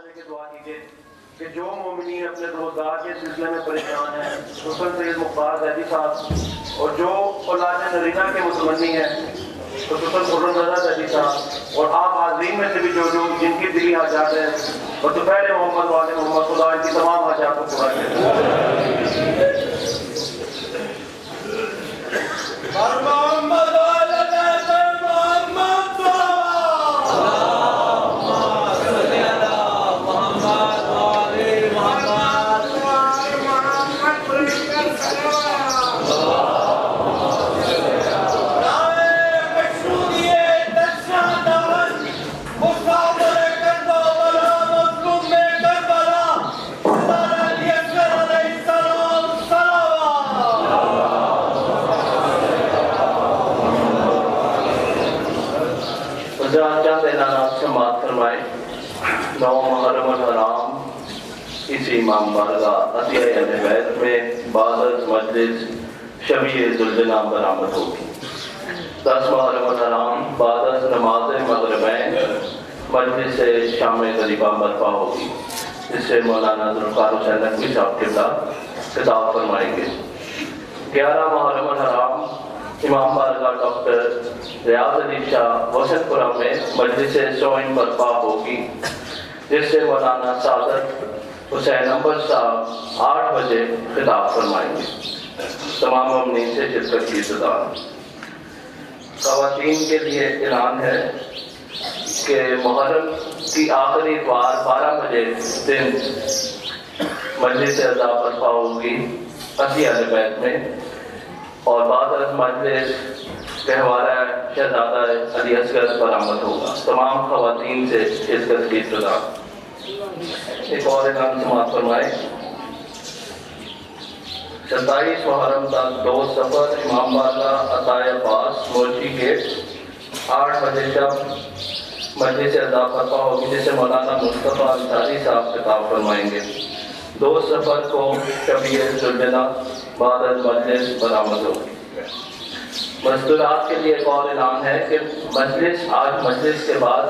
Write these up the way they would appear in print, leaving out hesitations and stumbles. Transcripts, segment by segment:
کرنے کی دعا کیجیے کہ جو مومنین اپنے روزگار کے سلسلے میں پریشان ہیں، حسن سید مختار زیدی صاحب، اور جو اولاد نرینہ کے متمنی ہیں خصوصاً خرم رضا زیدی صاحب، اور آپ حاضرین میں سے بھی جو جن کی دلی حاجات ہیں، اور دوپہر محمد والے محمد خدا ان کی تمام حاجات کو پورا کرے۔ چند اعلانات سماعت فرمائے۔ 9 محرم الحرام اسی امام بارگاہ عطیہ اہل بیت میں بعد از مجلس شبیہ ذوالجناح برآمد ہوگی۔ 10 محرم الحرام بعد از نماز مغربین مجلس شام غریبہ برپا ہوگی، جس سے مولانا ذوالفقار حسین نقوی صاحب قبلہ خطاب فرمائیں گے۔ 11 محرم الحرام امام بارگاہ ڈاکٹر ریاض علی شاہ وسط پورہ میں مجلس سوئن برپا ہوگی، جس سے مولانا سعادت حسین انور صاحب 8 بجے خطاب فرمائیں گے۔ تمام مومنین سے شرکت کی استدعا۔ خواتین کے لیے اعلان ہے کہ محرم کی آخری اتوار 12 بجے دن مجلس اعزاز برپا ہوگی عطیہ اہل بیت میں، اور بعد از مجلس تہوارہ شہزادہ علی اصغر برآمد ہوگا۔ تمام خواتین سے شرکت کی استدعا۔ ایک اور اعلان سماعت فرمائے۔ 27 محرم تک 2 سفر امام بارگاہ عطائے عباس مورچی گیٹ 8 بجے شب مجلس اعزاز برپا ہوگی، جس سے مولانا مصطفیٰ انصاری صاحب خطاب فرمائیں گے۔ 2 سفر کو شبیہ ذوالجناح بعد از مجلس برآمد ہوگی۔ مستورات کے لیے ایک اور اعلان ہے کہ آج مجلس کے بعد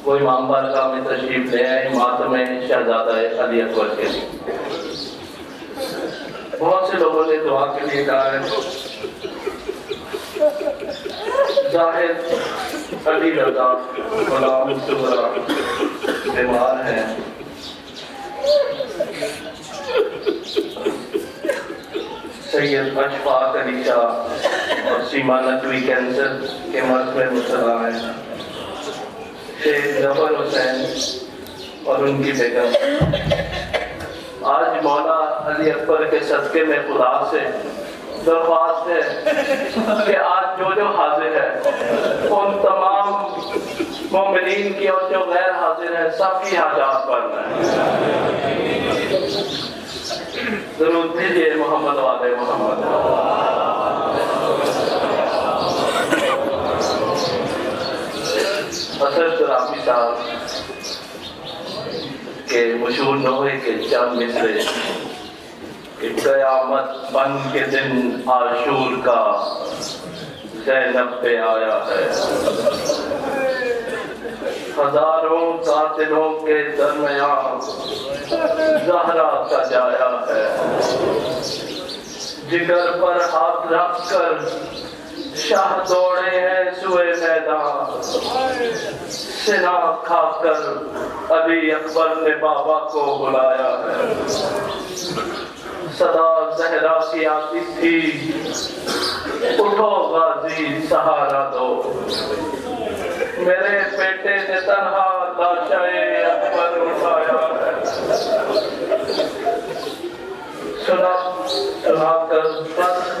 وہ امام بارگاہ میں تشریف لے آئے ماتم شہزادہ علی اکبر کے لیے۔ بہت سے لوگوں نے دعا کے لیے کہا ہے۔ زاہد علی رضا غلام صغرا بیمار ہیں، سید اشفاق علی شاہ اور سیما نقوی کینسر کے مرض میں مبتلا ہیں۔ شیخ ظفر حسین اور ان کی بیگم۔ آج مولا علی اکبر کے صدقے میں خدا سے درخواست ہے کہ آج جو حاضر ہے ان تمام مومنین کی اور جو غیر حاضر ہے سب کی حاجات پڑھنا ہے۔ درود بھیجیے محمد والے محمد۔ اسد رافی صاحب کے مشہور نوحے کے چند مصرے کہ قیامت بن کے دن عاشور کا زینب پہ آیا ہے، ہزاروں قاتلوں کے درمیان زہرا کا جایا ہے، جگر پر ہاتھ رکھ کر شاہ دوڑے ہیں سوئے میدان، سنا کھا کر علی اکبر نے بابا کو بلایا ہے، صدا زہرا کی آتی تھی اٹھو غازی سہارا دو، میرے بیٹے نے تنہا لاشائے اکبر اٹھایا ہے، سنا کر بس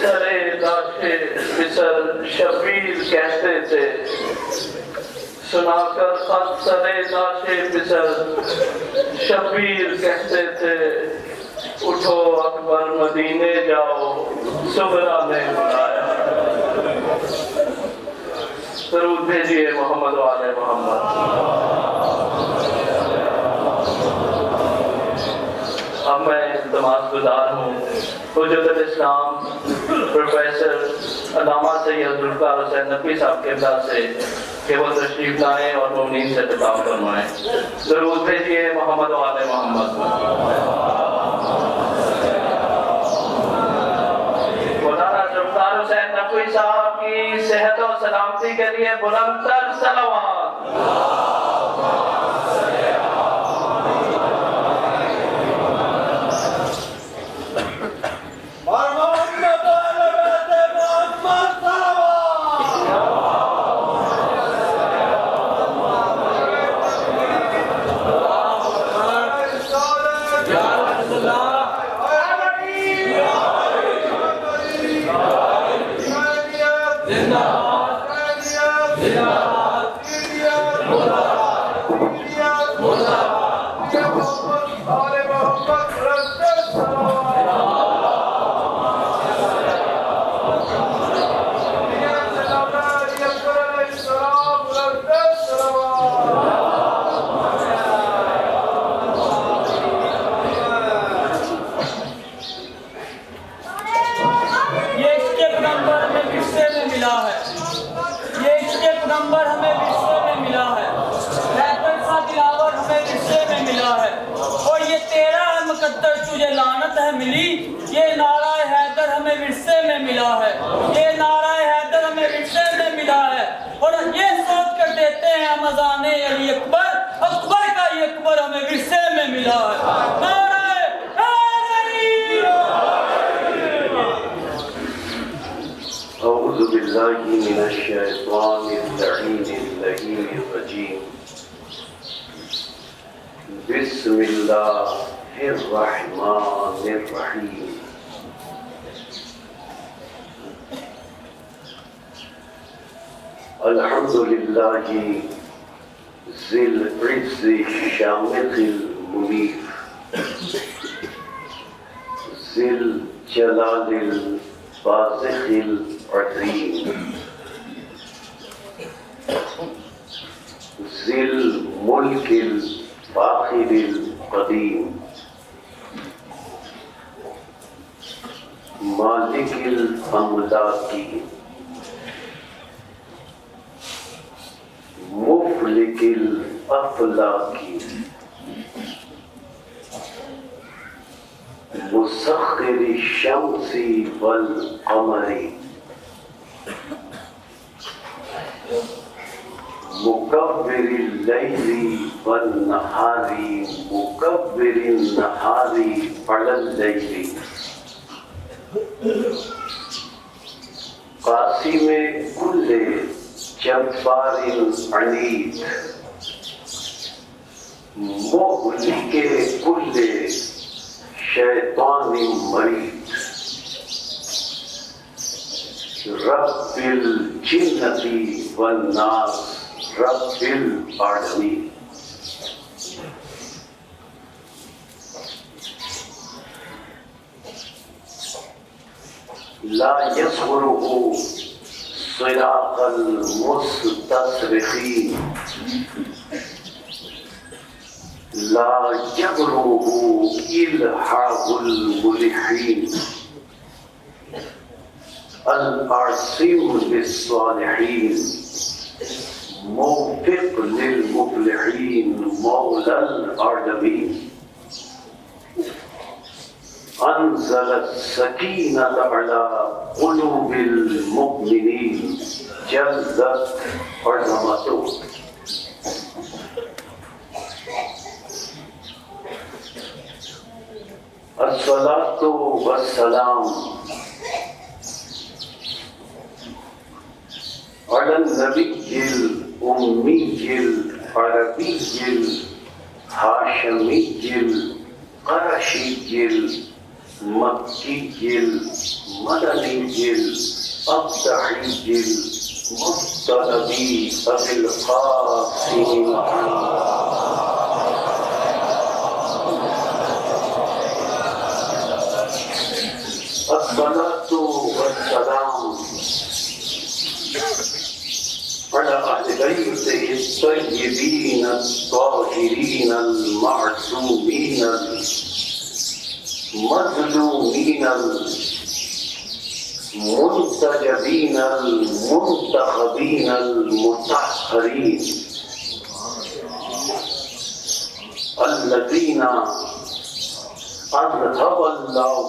سرے لاشے بسر شبیر کہتے تھے، سنا کر خط سرے لاشے بسر شبیر کہتے تھے، اٹھو اکبر مدینے جاؤ صغرا نے بلایا۔ درود بھیجیے محمد والے محمد۔ اب میں التماس گزار ہوں حجت الاسلام پروفیسر علامہ سید ذوالفقار حسین نقوی صاحب قبلہ سے کہ وہ تشریف لائیں اور مومنین سے خطاب فرمائیں. درود بھیجیے محمد و آل محمد. مولانا ذوالفقار حسین نقوی صاحب کی صحت و سلامتی کے لیے بلند تر صلوات. ملی یہ نعرہ حیدر ہمیں ورثے میں ملا ہے. یہ نعرہ حیدر ہمیں ورثے میں ملا ہے. اور یہ سوچ کر دیتے ہیں ہم اذان علی اکبر اکبر کا یہ اکبر ہمیں ورثے میں ملا ہے. نعرہ حیدری. اعوذ باللہ من الشیطان اللعین الرجیم. بسم اللہ الرحمن الرحیم. الحمد للہ ذی العز الشامخ المنیف ذی الجلال البازخ العظیم ذی الملک الفاخر القدیم مالک الاملاک مفلک الافلاک مسخر الشمس والقمر مکبر اللیل والنہار مکبر النہار علی اللیل قاسم کل جبار عنید مہلک کل شیطان مرید رب الجنۃ والناس رب العالمین. لا يصغره صراط المستصرخين لا يغره إلحاح الملحين العاصم للصالحين موفق للمفلحين مولى العالمين انزل السکینة على قلوب المؤمنین جلت عظمته. الصلاة والسلام على النبي الأمي العربي الهاشمي القرشي المكي المدني الأبدعي المطلبي أبي القاسم الصلاة والسلام على أهل بيته الطيبين الطاهرين المعصومين المظلومين منتجبین المنتخبین المطہرین الذین اذہب اللہ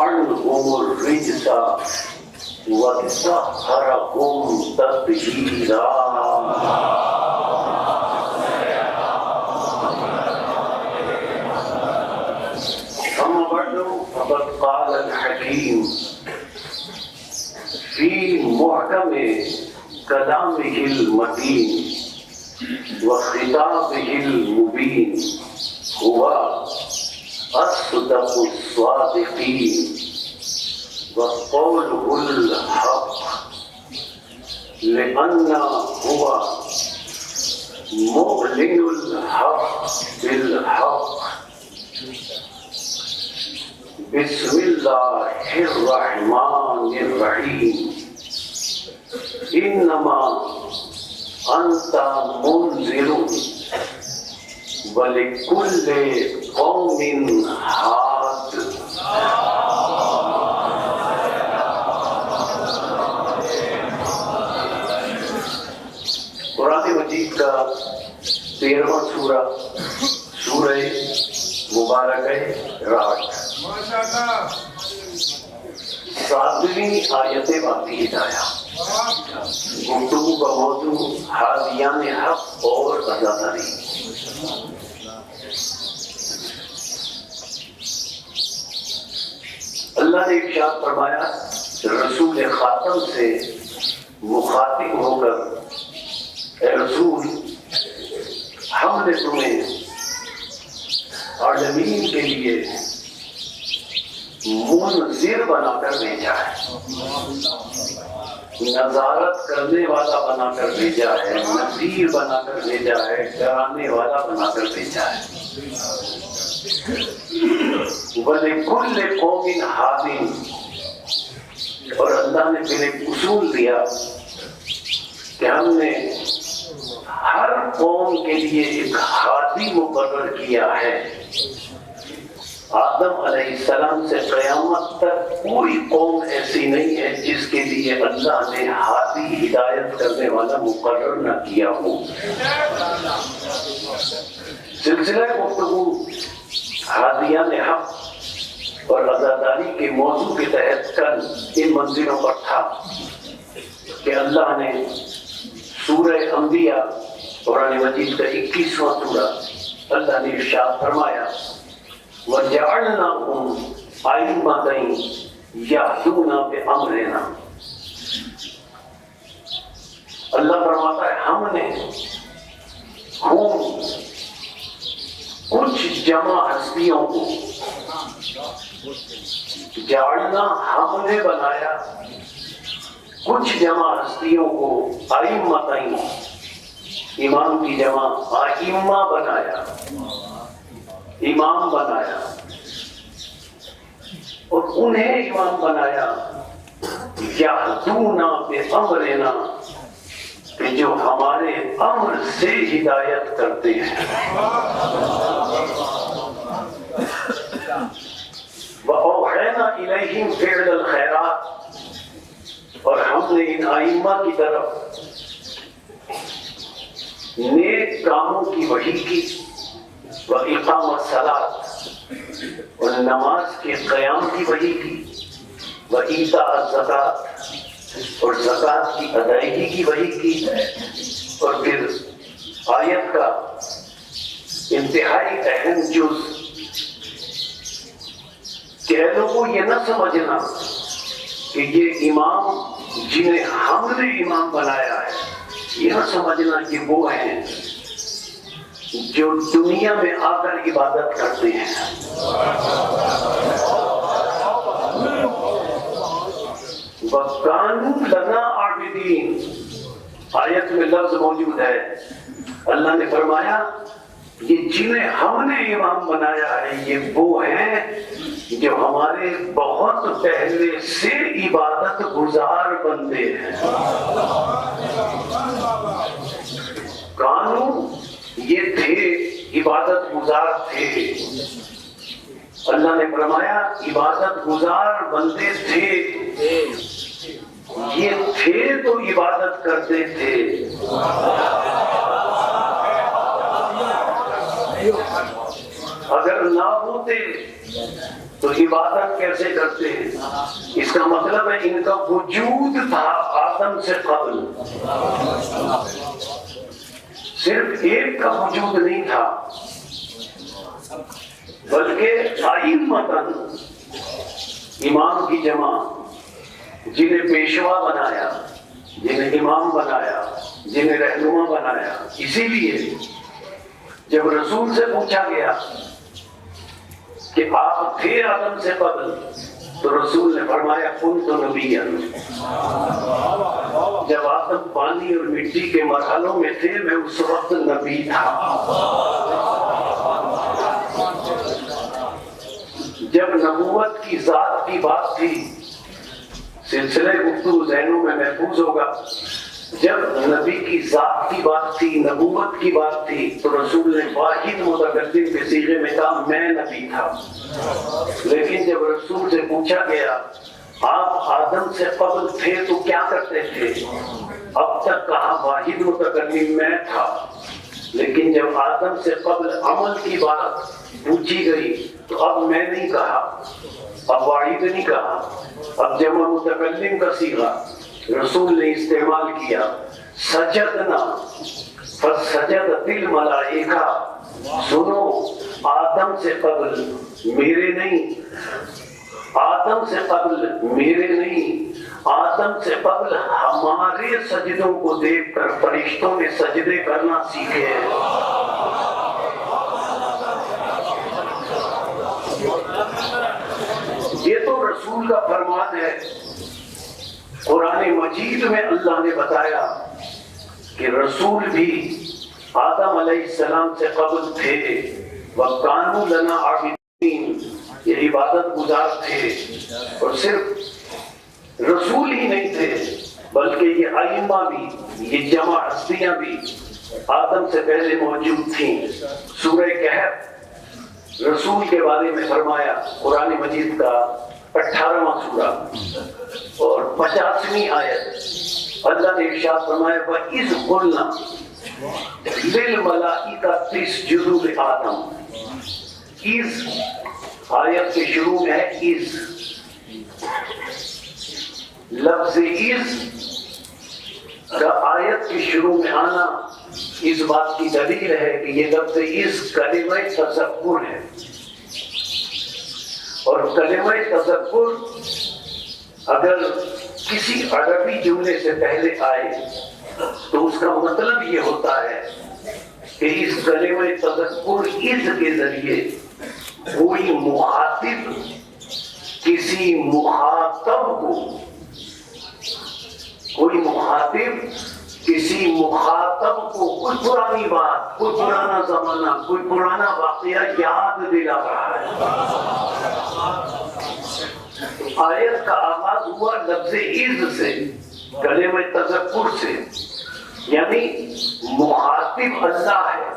عنہم الرجس وطہرہم تطہیرا. أما بعد فقد قال الحكيم في محكم كلامه المتين وخطابه المبين هو أصدق الصادقين وقوله الحق لأنه هو معلن الحق بالحق. بسم اللہ الرحمن الرحیم. انما انت منذر ولکل قوم ہاد. قرآن مجید کا 13واں سورہ سورہ مبارک رعد. 7ویں آیت باقی ہدایہ. گفتگو کا موضوع حادیان حق اور عزاداری. اللہ نے ارشاد فرمایا رسول خاتم سے مخاطب ہو کر، اے رسول ہم نے تمہیں عالمین کے لیے منذر بنا کر بھیجا ہے، نظارت کرنے والا بنا کر بھیجا ہے، نذیر بنا کر بھیجا ہے، ڈرانے والا بنا کر بھیجا ہے. وَلِكُلِّ قَوْمٍ ہَادٍ. اور اللہ نے پھر ایک اصول دیا کہ ہم نے ہر قوم کے لیے ایک ہادی مقرر کیا ہے. آدم علیہ السلام سے قیامت تک کوئی قوم ایسی نہیں ہے جس کے لیے اللہ نے ہادی ہدایت کرنے والا مقرر نہ کیا ہو. سلسلہ گفتگو ہادیان حق اور عزاداری کے موضوع کے تحت کل ان منزلوں پر تھا کہ اللہ نے سورہ انبیاء قرآن مجید کا 21واں سورہ اللہ نے ارشاد فرمایا وَجَعَلْنَاهُمْ أَئِمَّةً يَهْدُونَ بِأَمْرِنَا. اللہ فرماتا ہے ہم نے کچھ جمع ہستیوں کو جعلنا ہم نے بنایا کچھ جمع ہستیوں کو ائمتین امام کی جمع ائمہ بنایا، امام بنایا اور انہیں امام بنایا یہدون بامرنا کہ جو ہمارے امر سے ہدایت کرتے ہیں. وَأَوْحَيْنَا إِلَيْهِمْ فِعْلَ الْخَيْرَاتِ. اور ہم نے ان ائمہ کی طرف نیک کاموں کی وحی کی، وَإِقَامَ الصَّلَاةِ اور نماز کے قیام کی وحی کی، وَإِيتَاءَ الزَّكَاةِ اور زکوٰۃ کی ادائیگی کی وحی کی. اور پھر آیت کا انتہائی اہم جز کہ لوگوں یہ نہ سمجھنا کہ یہ امام جنہیں ہم نے امام بنایا ہے، یہ نہ سمجھنا کہ وہ ہیں جو دنیا میں آ کر عبادت کرتے ہیں. وَكَانُوا لَنَا عَابِدِينَ. آیت میں لفظ موجود ہے. اللہ نے فرمایا یہ جنہیں ہم نے امام بنایا ہے یہ وہ ہیں جو ہمارے بہت پہلے سے عبادت گزار بندے ہیں. کانو یہ تھے، عبادت گزار تھے. اللہ نے فرمایا عبادت گزار بندے تھے، یہ تھے تو عبادت کرتے تھے، اگر نہ ہوتے تو عبادت کیسے کرتے ہیں؟ اس کا مطلب ہے ان کا وجود تھا آدم سے قبل، صرف ایک کا وجود نہیں تھا بلکہ ائمتاً امام کی جمع، جنہیں پیشوا بنایا، جنہیں امام بنایا، جنہیں رہنما بنایا۔ اسی لیے جب رسول سے پوچھا گیا کہ آپ تھے آدم سے قبل، تو رسول نے فرمایا کنت نبیا، جب آدم پانی اور مٹی کے مرحلوں میں تھے میں اس وقت نبی تھا۔ جب نبوت کی ذات کی بات تھی، سلسلہ گفتگو ذہنوں میں محفوظ ہوگا، جب نبی کی ذات کی بات تھی، نبوت کی بات تھی، تو رسول نے واحد متکلم کے صیغے میں کہا میں نبی تھا۔ لیکن جب رسول سے پوچھا گیا آپ آدم سے قبل تھے تو کیا کرتے تھے، اب تک کہا واحد متکلم میں تھا، لیکن جب آدم سے قبل عمل کی بات پوچھی گئی تو اب میں نہیں کہا، اب واحد نہیں کہا، اب جمع متکلم کا صیغہ رسول نے استعمال کیا۔ سجدنا فسجدت الملائکہ، سنو آدم سے قبل میرے نہیں، آدم سے قبل میرے نہیں، آدم سے قبل ہمارے سجدوں کو دیکھ کر فرشتوں نے سجدے کرنا سیکھے۔ یہ تو رسول کا فرمان ہے۔ قرآن مجید میں اللہ نے بتایا کہ رسول بھی آدم علیہ السلام سے قبل تھے، وَقَانُوا لَنَا عَابِدِينَ، یہ عبادت گزار تھے، اور صرف رسول ہی نہیں تھے بلکہ یہ ائمہ بھی، یہ جمع ہستیاں بھی آدم سے پہلے موجود تھیں۔ سورہ کہف رسول کے بارے میں فرمایا، قرآن مجید کا 18واں سورہ اور 50ویں آیت، اللہ نے ارشاد فرمایا وَإِذْ قُلْنَا لِلْمَلَائِكَةِ اسْجُدُوا لِآدَمَ۔ اِذ آیت کے شروع میں ہے اِذ، لفظ اِذ کا آیت کے شروع میں آنا اس بات کی دلیل ہے کہ یہ لفظ اِذ کلمہ تذکر ہے، اور کلمہ تذکر اگر کسی عربی جملے سے پہلے آئے تو اس کا مطلب یہ ہوتا ہے کہ اس کلمہ تذکر اذ کے ذریعے کوئی مخاطب کسی مخاطب کو، کوئی مخاطب کسی مخاطب کو کوئی پرانی بات، کوئی پرانا زمانہ، کوئی پرانا واقعہ یاد دلا رہا ہے۔ آیت کا آغاز ہوا لفظ اذ سے، کلمہ تذکر سے، یعنی مخاطب اللہ ہے،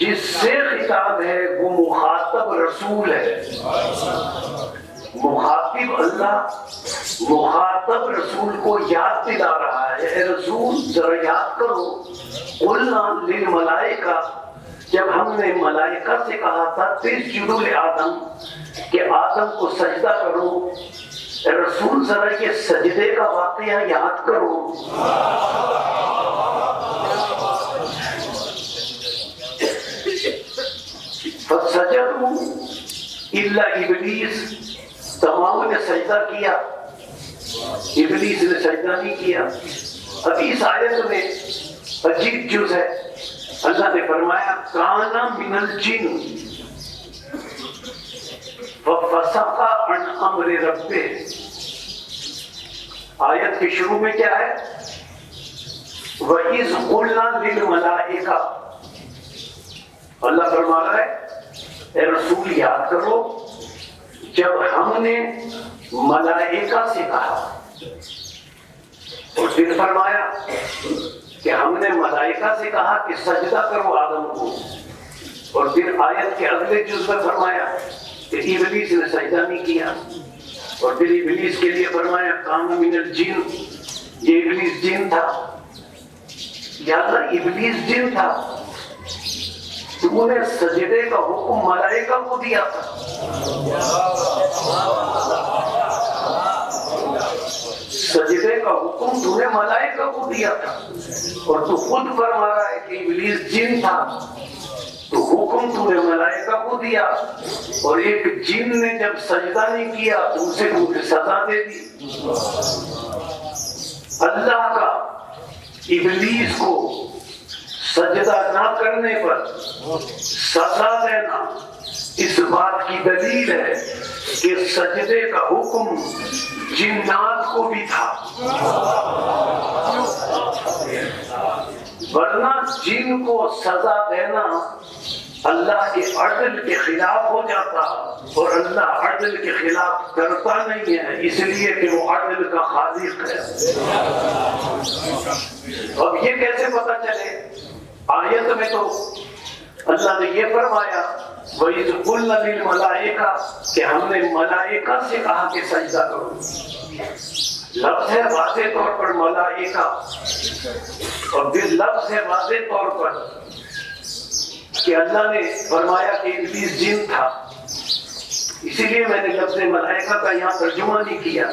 جس سے خطاب ہے وہ مخاطب رسول ہے۔ مخاطب اللہ مخاطب رسول کو یاد دلا رہا ہے، اے رسول ذرا یاد کرو، قلنا للملائکہ، جب ہم نے ملائکہ سے کہا تھا اسجدوا لآدم کہ آدم کو سجدہ کرو، اے رسول ذرا یہ سجدے کا واقعہ یاد کرو۔ فسجدوا الا ابلیس، تمام نے سجدہ کیا، ابلیس نے سجدہ نہیں کیا۔ اب اس آیت میں عجیب چیز ہے، اللہ نے فرمایا کانا من الجن ففسق عن امر ربہ۔ آیت کے شروع میں کیا ہے؟ وَإِذْ قُلْنَا لِلْمَلَائِكَةِ، اللہ فرما رہا ہے اے رسول یاد کرو جب ہم نے ملائکہ سے کہا، اور پھر فرمایا کہ ہم نے ملائکہ سے کہا کہ سجدہ کرو آدم کو، اور پھر آیت کے اگلے جز میں فرمایا کہ ابلیس نے سجدہ نہیں کیا، اور پھر ابلیس کے لیے فرمایا کان من الجن، یہ ابلیس جن تھا۔ یا اللہ ابلیس جن تھا، تو نے سجدے کا حکم ملائکہ کو دیا تھا، سجدے کا حکم تو نے ملائکہ کو دیا تھا، اور تو خود فرما رہا ہے کہ ابلیس جن تھا، تو حکم تو نے ملائکہ کو دیا، اور ایک جن نے جب سجدہ نہیں کیا تو اسے تو سزا دے دی۔ اللہ کا ابلیس کو سجدہ نہ کرنے پر سزا دینا اس بات کی دلیل ہے کہ سجدے کا حکم جنات کو بھی تھا، ورنہ جن کو سزا دینا اللہ کے عدل کے خلاف ہو جاتا، اور اللہ عدل کے خلاف کرتا نہیں ہے، اس لیے کہ وہ عدل کا خالق ہے۔ اب یہ کیسے پتہ چلے؟ آیت میں تو اللہ نے یہ فرمایا وَإِذْ قُلْنَا لِلْمَلَائِكَةِ کہ ہم نے ملائکہ سے کہا کہ سجدہ کرو، لفظ ہے واضح طور پر ملائکہ، اور پھر لفظ ہے واضح طور پر کہ اللہ نے فرمایا کہ ابلیس جن تھا، اسی لیے میں نے لفظ ملائکہ کا یہاں ترجمہ نہیں کیا،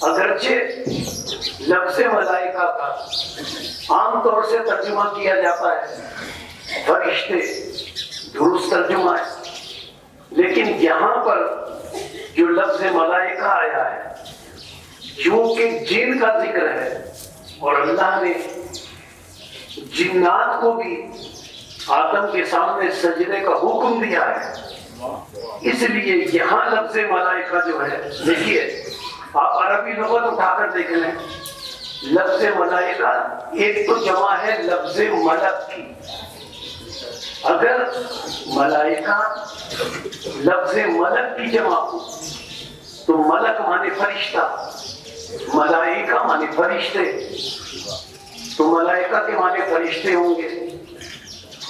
اگرچہ لفظ ملائکہ کا عام طور سے ترجمہ کیا جاتا ہے فرشتے، درست ترجمہ ہے، لیکن یہاں پر جو لفظ ملائکہ آیا ہے چونکہ جن کا ذکر ہے، اور اللہ نے جنات کو بھی آدم کے سامنے سجدے کا حکم دیا ہے، اس لیے یہاں لفظ ملائکہ جو ہے، دیکھیے آپ عربی لغت اٹھا کر دیکھ لیں، لفظ ملائکہ ایک تو جمع ہے لفظ ملک کی، اگر ملائکہ لفظ ملک کی جمع ہو تو ملک مانے فرشتہ، ملائکہ مانے فرشتے، تو ملائکہ کے معنی فرشتے ہوں گے،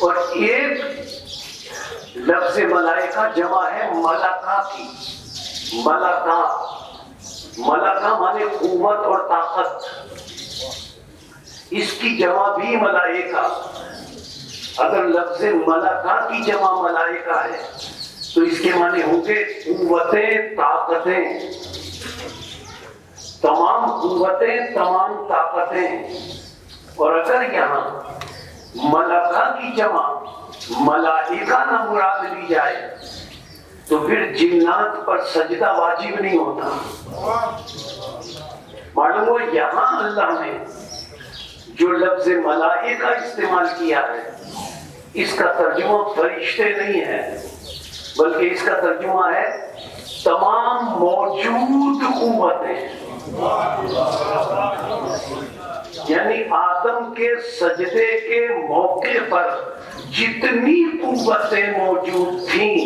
اور ایک لفظ ملائکہ جمع ہے ملکہ کی، ملکہ، ملکہ مانے قوت اور طاقت، اس کی جمع بھی ملائکہ، اگر لفظ ملکہ کی جمع ملائکہ ہے تو اس کے معنی ہوں گے قوتیں، طاقتیں، تمام قوتیں، تمام طاقتیں، اور اگر یہاں ملکہ کی جمع ملائکہ نہ مراد لی جائے تو پھر جنات پر سجدہ واجب نہیں ہوتا۔ معلوم ہو یہاں اللہ نے جو لفظ ملائکہ استعمال کیا ہے اس کا ترجمہ فرشتے نہیں ہے، بلکہ اس کا ترجمہ ہے تمام موجود قوتیں، یعنی آدم کے سجدے کے موقع پر جتنی قوتیں موجود تھیں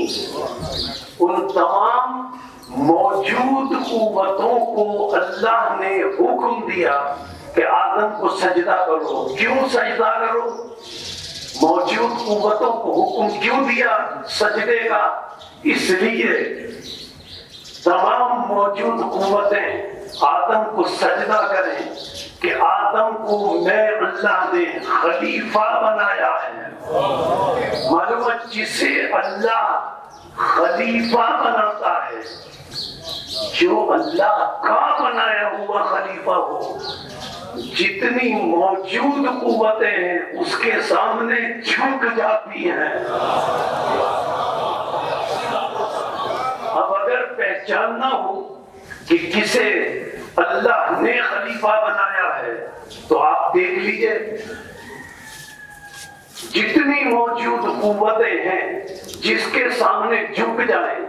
ان تمام موجود قوتوں کو اللہ نے حکم دیا کہ آدم کو سجدہ کرو۔ کیوں سجدہ کرو؟ موجود قوتوں کو حکم کیوں دیا سجدے کا؟ اس لیے تمام موجود قوتیں آدم کو سجدہ کریں کہ آدم کو میں اللہ نے خلیفہ بنایا ہے۔ معلوم ہے جسے اللہ خلیفہ بناتا ہے، جو اللہ کا بنایا ہوا خلیفہ ہو، جتنی موجود قوتیں ہیں اس کے سامنے جھک جاتی ہیں۔ اب اگر پہچاننا ہو کہ کسے اللہ نے خلیفہ بنایا ہے تو آپ دیکھ لیجئے جتنی موجود قوتیں ہیں جس کے سامنے جھک جائیں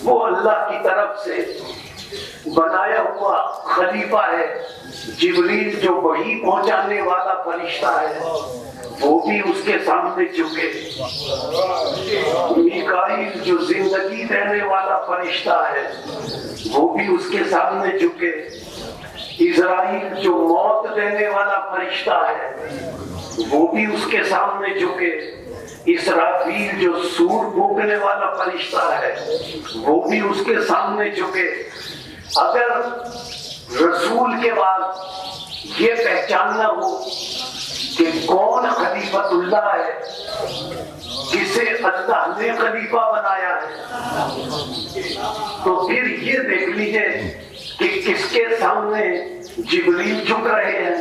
وہ اللہ کی طرف سے بنایا ہوا خلیفہ ہے۔ جبریل جو وحی پہنچانے والا فرشتہ ہے وہ بھی اس کے سامنے جھکے، میکائیل جو زندگی دینے والا فرشتہ ہے وہ بھی اس کے سامنے جھکے، اسرائیل جو موت دینے والا فرشتہ ہے وہ بھی اس کے سامنے جھکے، اسرافیل جو سور پھونکنے والا فرشتہ ہے وہ بھی اس کے سامنے جھکے۔ اگر رسول کے بعد یہ پہچاننا ہو کہ کون خلیفۃ اللہ ہے، جسے اللہ نے خلیفہ بنایا ہے، تو پھر یہ دیکھ لیجئے کہ کس کے سامنے جبریل جھک رہے ہیں،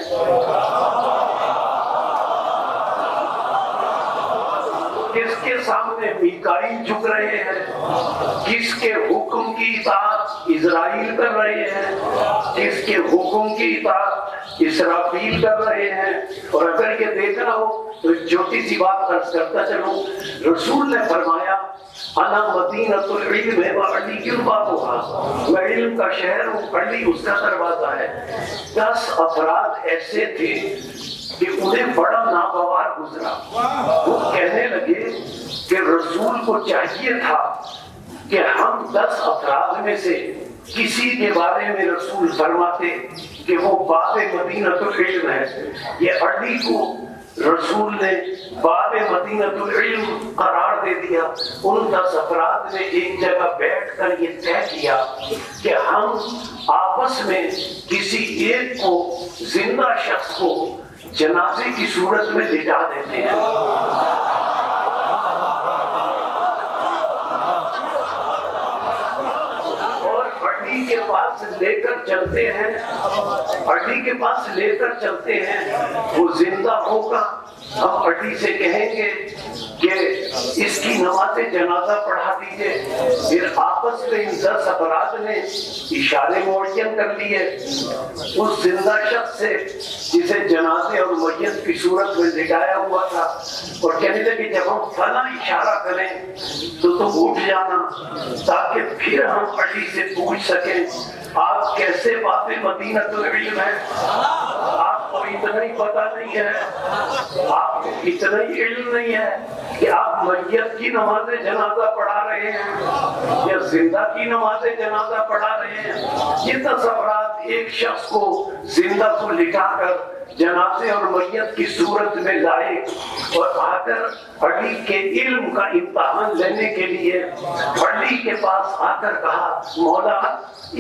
کس کے سامنے میکائیل جھک رہے ہیں، کس کے حکم کی اطاعت اسرائیل کر رہے ہیں، کس کے حکم کی اطاعت اسرافیل کر رہے ہیں۔ اور اگر یہ دیکھنا ہو تو ایک چھوٹی سی بات عرض کرتا چلوں، رسول نے فرمایا انا مدینۃ العلم وعلی بابها، میں علم کا شہر ہوں، علی اس کا دروازہ ہے۔ 10 افراد ایسے تھے کہ انہیں بڑا ناگوار گزرا، وہ کہنے لگے کہ رسول کو چاہیے تھا کہ ہم 10 افراد میں سے کسی کے بارے میں رسول فرماتے کہ وہ باب مدینۃ العلم ہے۔ یہ علی کو رسول نے باب مدینۃ العلم قرار دے دیا۔ ان 10 افراد نے ایک جگہ بیٹھ کر یہ طے کیا کہ ہم آپس میں کسی ایک کو، زندہ شخص کو جنازے کی صورت میں لٹا دیتے ہیں۔ اور علی کے پاس لے کر چلتے ہیں، علی کے پاس لے کر چلتے ہیں، وہ زندہ ہوگا، ہم علی سے کہیں گے کہ اس کی نماز جنازہ پڑھا دیجئے۔ پھر آپس میں ان 10 افراد نے اشارے معین کر لیے اس زندہ شخص سے جسے جنازے اور میت کی صورت میں لٹایا ہوا تھا، اور کہنے لگے جب ہم فلاں اشارہ کریں تو تم اٹھ جانا، تاکہ پھر ہم علی سے پوچھ سکیں آپ کیسے باب مدینۃ العلم ہے، آپ کو اتنا ہی پتہ نہیں ہے، آپ کو اتنا ہی علم نہیں ہے کہ آپ میت کی نماز جنازہ پڑھا رہے ہیں یا زندہ کی نماز جنازہ پڑھا رہے ہیں۔ یہ 10 افراد ایک شخص کو، زندہ کو لٹا کر جنازے اور میت کی صورت میں لائے، اور آ کر علی کے علم کا امتحان لینے کے لیے علی کے پاس آ کر کہا مولا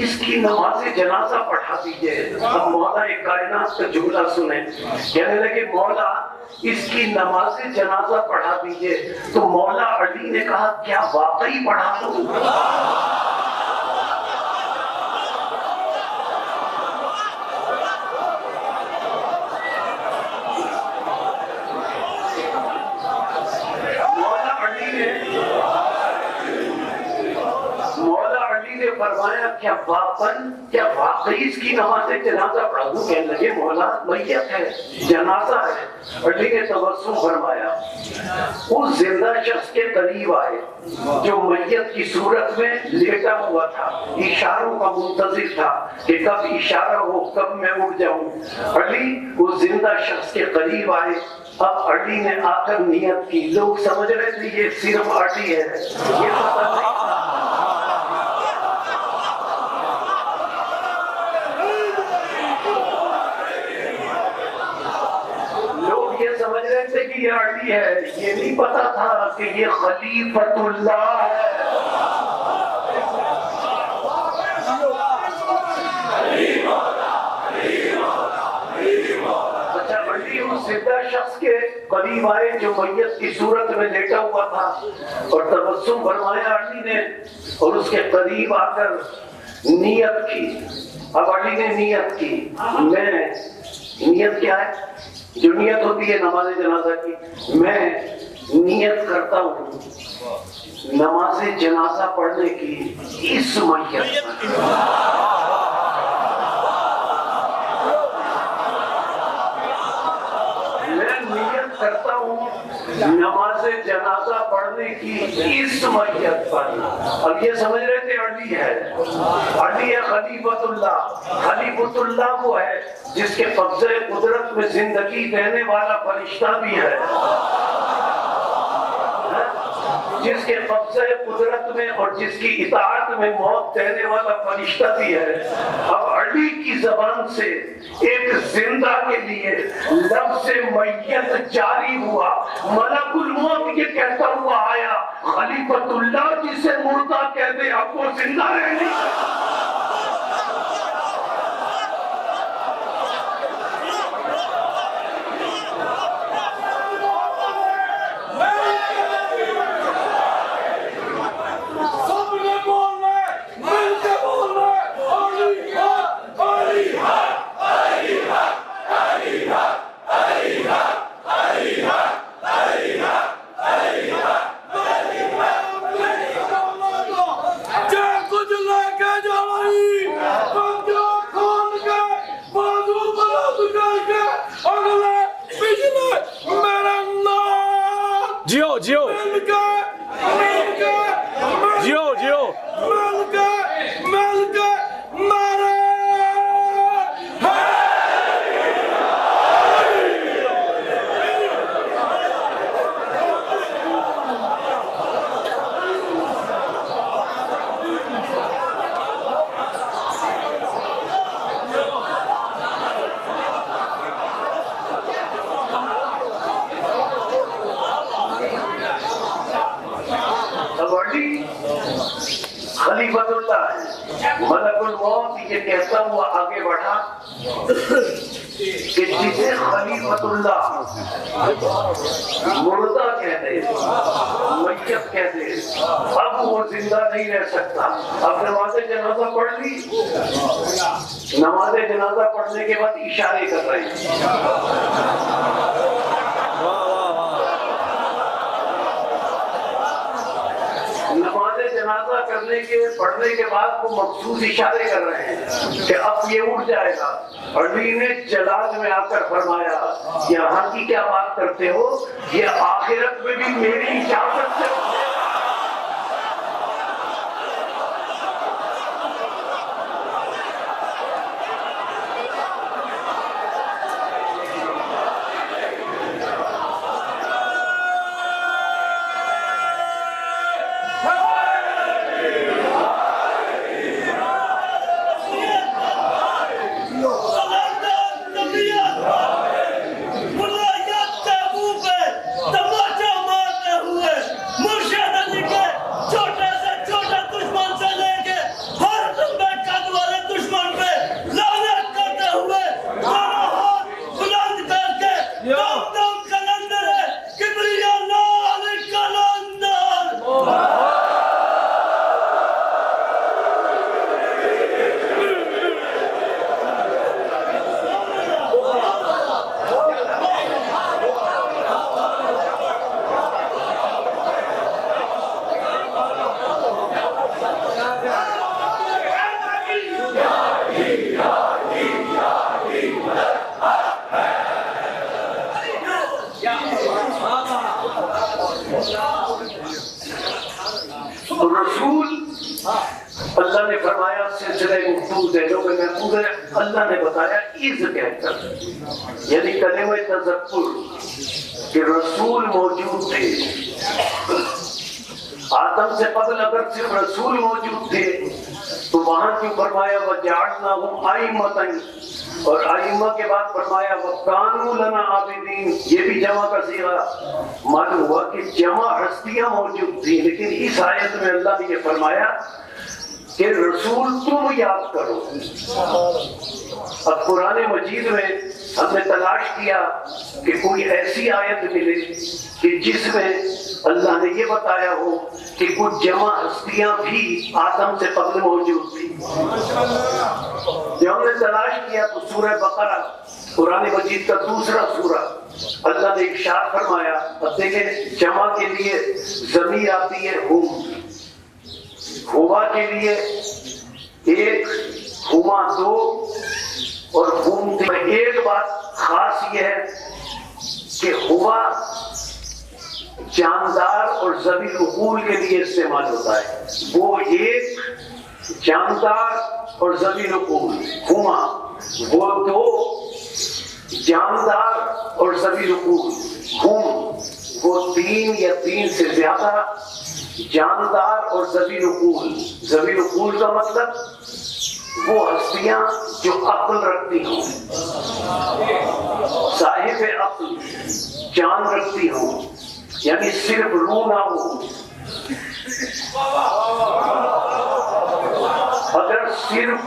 اس کی نماز جنازہ پڑھا دیجئے۔ اب مولا کائنات کا جملہ سنیں، کہنے لگے مولا اس کی نماز جنازہ پڑھا دیجئے۔ تو مولا علی نے کہا کیا واقعی پڑھا دوں؟ فرمایا کیا واقعی اس کی نماز جنازہ پڑھا دوں؟ کہنے لگے مولا میت ہے، جنازہ ہے۔ علی نے تبسم فرمایا، اس زندہ شخص کے قریب آئے جو میت کی صورت میں لیٹا ہوا تھا، اشاروں کا منتظر تھا کہ کب اشارہ ہو، کب میں اٹھ جاؤں۔ علی اس زندہ شخص کے قریب آئے، اب علی نے آ کر نیت کی۔ لوگ سمجھ رہے تھے یہ صرف علی ہے، یہ پتہ نہیں تھا سمجھ رہے تھے کہ یہ علی ہے، یہ نہیں پتا تھا کہ یہ خلیفۃ اللہ ہے۔ اچھا، علی اس زندہ شخص کے قریب آئے جو میت کی صورت میں لیٹا ہوا تھا، اور تبسم فرمایا علی نے، اور اس کے قریب آ کر نیت کی۔ اب علی نے نیت کی، میں نیت کیا ہے جو نیت ہوتی ہے نماز جنازہ کی، میں نیت کرتا ہوں نماز جنازہ پڑھنے کی اس میت پر۔ میں نیت کرتا ہوں نماز جنازہ پڑھنے کی اس میت پر۔ اب یہ سمجھ رہے تھے علی ہے، علی ہے خلیفۃ اللہ۔ خلیفۃ اللہ وہ ہے جس کے قبضے قدرت میں زندگی دینے والا فرشتہ بھی ہے۔ جس کے قبضہ قدرت میں اور جس کی اطاعت میں موت دینے والا فرشتہ بھی ہے. اب علی کی زبان سے ایک زندہ کے لیے لفظ میت جاری ہوا. ملک الموت یہ کہتا ہوا آیا خلیفۃ اللہ جسے مردہ کہتے اب وہ زندہ رہنے. جیو جیو جیو جیو خلیفۃ اللہ ہے. ملک الموت یہ کہتا ہوا آگے بڑھا کہ جسے خلیفۃ اللہ مردہ کہتے میت کہتے اب وہ زندہ نہیں رہ سکتا. اب نماز جنازہ پڑھ لی. نماز جنازہ پڑھنے کے بعد اشارے کر رہے ہیں. نماز جنازہ پڑھنے کے بعد وہ مخصوص اشارے کر رہے ہیں کہ اب یہ اٹھ جائے گا. علی نے جلال میں آ کر فرمایا یہاں کی کیا بات کرتے ہو, یہ آخرت میں بھی میری اجازت سے رسول اللہ نے فرمایا سلسلہ گفتگو دہلوں میں محفوظ ہے. اللہ نے بتایا اذ کہہ کر یعنی کلمہ تذکر کہ رسول موجود تھے. آدم سے قبل اگر صرف رسول موجود تھے تو وہاں کیوں فرمایا وَجَعَلْنَاهُمْ أَئِمَّةً اور ائمہ کے بعد فرمایا وَكَانُوا لَنَا عَابِدِينَ. یہ بھی جمع کا صیغہ. معلوم ہوا کہ جمع ہستیاں موجود تھیں, لیکن اس آیت میں اللہ نے یہ فرمایا کہ رسول تم یاد کرو. اب قرآن مجید میں ہم نے تلاش کیا کہ کوئی ایسی آیت ملے کہ جس میں اللہ نے یہ بتایا ہو کہ کچھ جمع ہستیاں بھی آدم سے قبل موجود تھی. جب ہم نے تلاش کیا تو سورہ بقرہ قرآن مجید کا دوسرا سورہ اللہ نے ارشاد فرمایا. اب دیکھیں جمع کے لیے ضمیر آتی ہے ہم, ہوا کے لیے ایک, ہما دو اور ہم. ایک بات خاص یہ ہے کہ ہوا جاندار اور ذوی العقول کے لیے استعمال ہوتا ہے. وہ ایک جاندار اور ذوی العقول, ہما وہ دو جاندار اور ذوی العقول, ہم وہ 3 یا 3 سے زیادہ جاندار اور ذوی العقول، ذوی العقول کا مطلب وہ ہستیاں جو عقل رکھتی ہوں، صاحب عقل، جان رکھتی ہوں، یعنی صرف روح نہ ہو۔ اگر صرف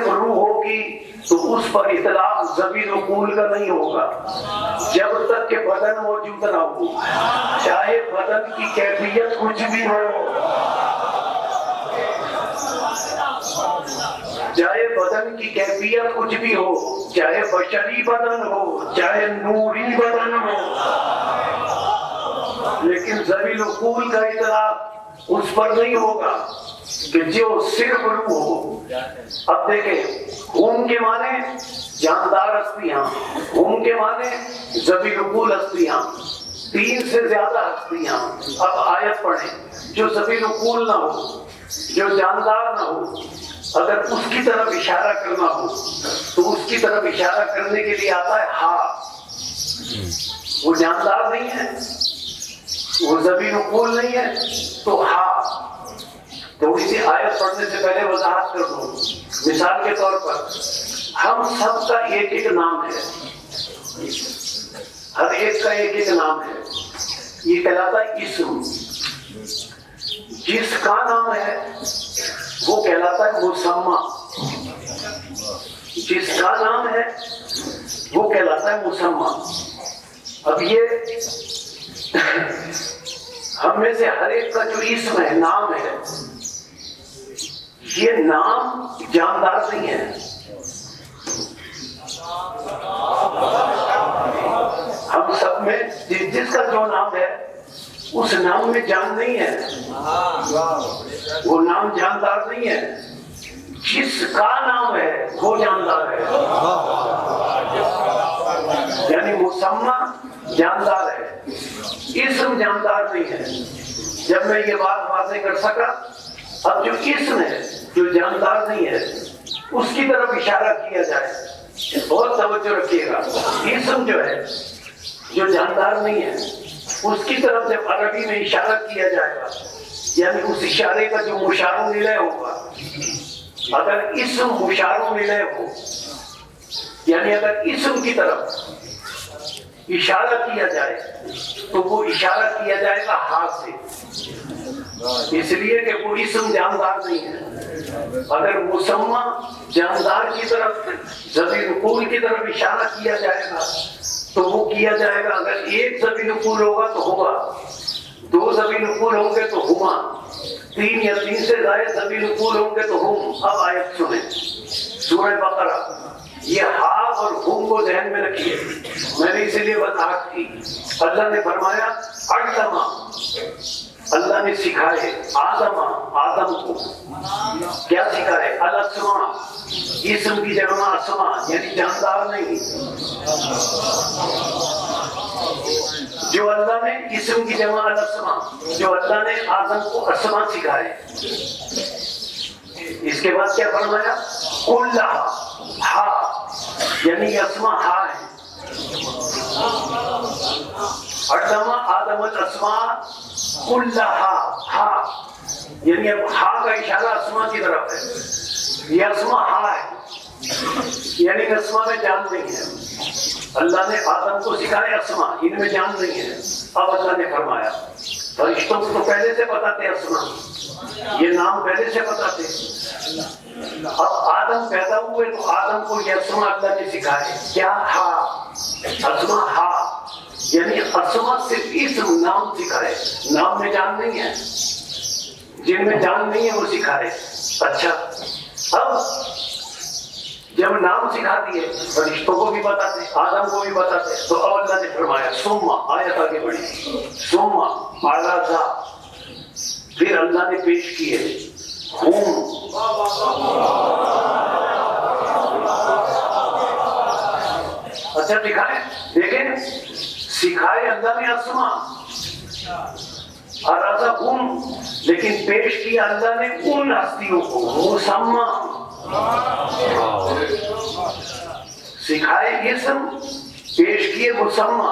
روح ہوگی تو اس پر اطلاق ذوی العقول کا نہیں ہوگا جب تک کہ بدن موجود نہ ہو، چاہے بدن کی کیفیت کچھ بھی ہو، چاہے بدن کی کیفیت کچھ بھی ہو، چاہے بشری بدن ہو، چاہے نوری بدن ہو، لیکن ذوی العقول کا اطلاق اس پر نہیں ہوگا کہ جو صرف روح ہو۔ اب دیکھیں، خون کے معنی جاندار ہستیاں، خون کے معنی ذوی العقول ہستیاں، 3 سے زیادہ ہستیاں۔ اب آیت پڑھیں، جو ذوی العقول نہ ہو، جو جاندار نہ ہو، اگر اس کی طرف اشارہ کرنا ہو تو اس کی طرف اشارہ کرنے کے لیے آتا ہے ہا۔ وہ جاندار نہیں ہے، وہ ذوی العقول نہیں ہے، تو ہا۔ تو اسی آیت پڑھنے سے پہلے وضاحت کر دوں، مثال کے طور پر ہم سب کا ایک ایک نام ہے، ہر ایک کا ایک ایک نام ہے، یہ کہلاتا ہے اسم۔ جس کا نام ہے وہ کہلاتا ہے مسمى، جس کا نام ہے وہ کہلاتا ہے مسمى۔ اب یہ ہم میں سے ہر ایک کا جو اسم ہے، نام ہے، یہ نام جاندار نہیں ہے۔ ہم سب میں جس کا جو نام ہے اس نام میں جان نہیں ہے، وہ نام جاندار نہیں ہے۔ جس کا نام ہے وہ جاندار ہے، یعنی مسمى جاندار ہے، اسم جاندار نہیں ہے۔ جب میں یہ بات واضح کر سکا، اب جو اسم ہے جو جاندار نہیں ہے اس کی طرف اشارہ کیا جائے، بہت توجہ رکھیے گا۔ اسم جو ہے جو جاندار نہیں ہے اس کی طرف جب عربی میں اشارہ کیا جائے گا، یعنی اس اشارے کا جو مشار الیہ ہوگا، اگر اسم مشار الیہ ہو، یعنی اگر اسم کی طرف اشارہ کیا جائے تو وہ اشارہ کیا جائے گا ہاتھ سے، اس لیے کہ وہ اسم جاندار نہیں ہے۔ اگر مسمى جاندار کی طرف، ذوی العقول کی طرف اشارہ کیا جائے گا تو وہ کیا جائے گا، اگر ایک ذوی العقول ہوگا تو ہوگا، 2 ذوی العقول ہوں گے تو ہما، 3 یا 3 سے زائد ذوی العقول ہوں گے تو ہم۔ اب آیت سنیں، سورہ بقرہ، یہ ہا اور ہم کو ذہن میں رکھیے، میں نے اسی لیے وضاحت کی۔ اللہ نے فرمایا علم، اللہ نے سکھائے آدم کو، کیا سکھائے؟ الاسماء، اسم کی جمع اسماء، یعنی جاندار نہیں۔ جو اللہ نے اسم کی جمع الاسماء، جو اللہ نے آدم کو اسماء سکھائے۔ اس کے بعد کیا فرمایا؟ کلھا، ہا، یعنی اسماء ہا ہے۔ علم آدم الاسماء کلھا، ہا، یعنی اب ہا کا اشارہ اسماء کی طرف ہے، یہ اسماء ہا ہے، یعنی اسماء میں جان نہیں ہے۔ اللہ نے آدم کو سکھائے اسماء، ان میں جان نہیں ہے۔ اب اللہ نے فرمایا فرشتوں کو تو پہلے سے پتا تھے اسماء، یہ نام پہلے سے پتا تھے۔ اب آدم پیدا ہوئے تو آدم کو یہ اسماء اللہ نے سکھائے، کیا؟ ہا، اسماء ہا، یعنی اسماء صرف اسم، نام سکھائے، نام میں جان نہیں ہے، جن میں جان نہیں ہے وہ سکھائے۔ اچھا، اب جب نام سکھا دیے، فرشتوں کو بھی پتا تھے، آدم کو بھی پتا تھے، تو اب اللہ نے فرمایا ثم، آیت آگے بڑھی، ثم عرضا، پھر اللہ نے پیش کیے ہم۔ اچھا دکھائے، دیکھیں، سکھائے اللہ نے اسماء، عرضا ہم، لیکن پیش کیا اللہ نے ان ہستیوں کو، مسمى، سکھائے اسم، پیش کیے مسمى۔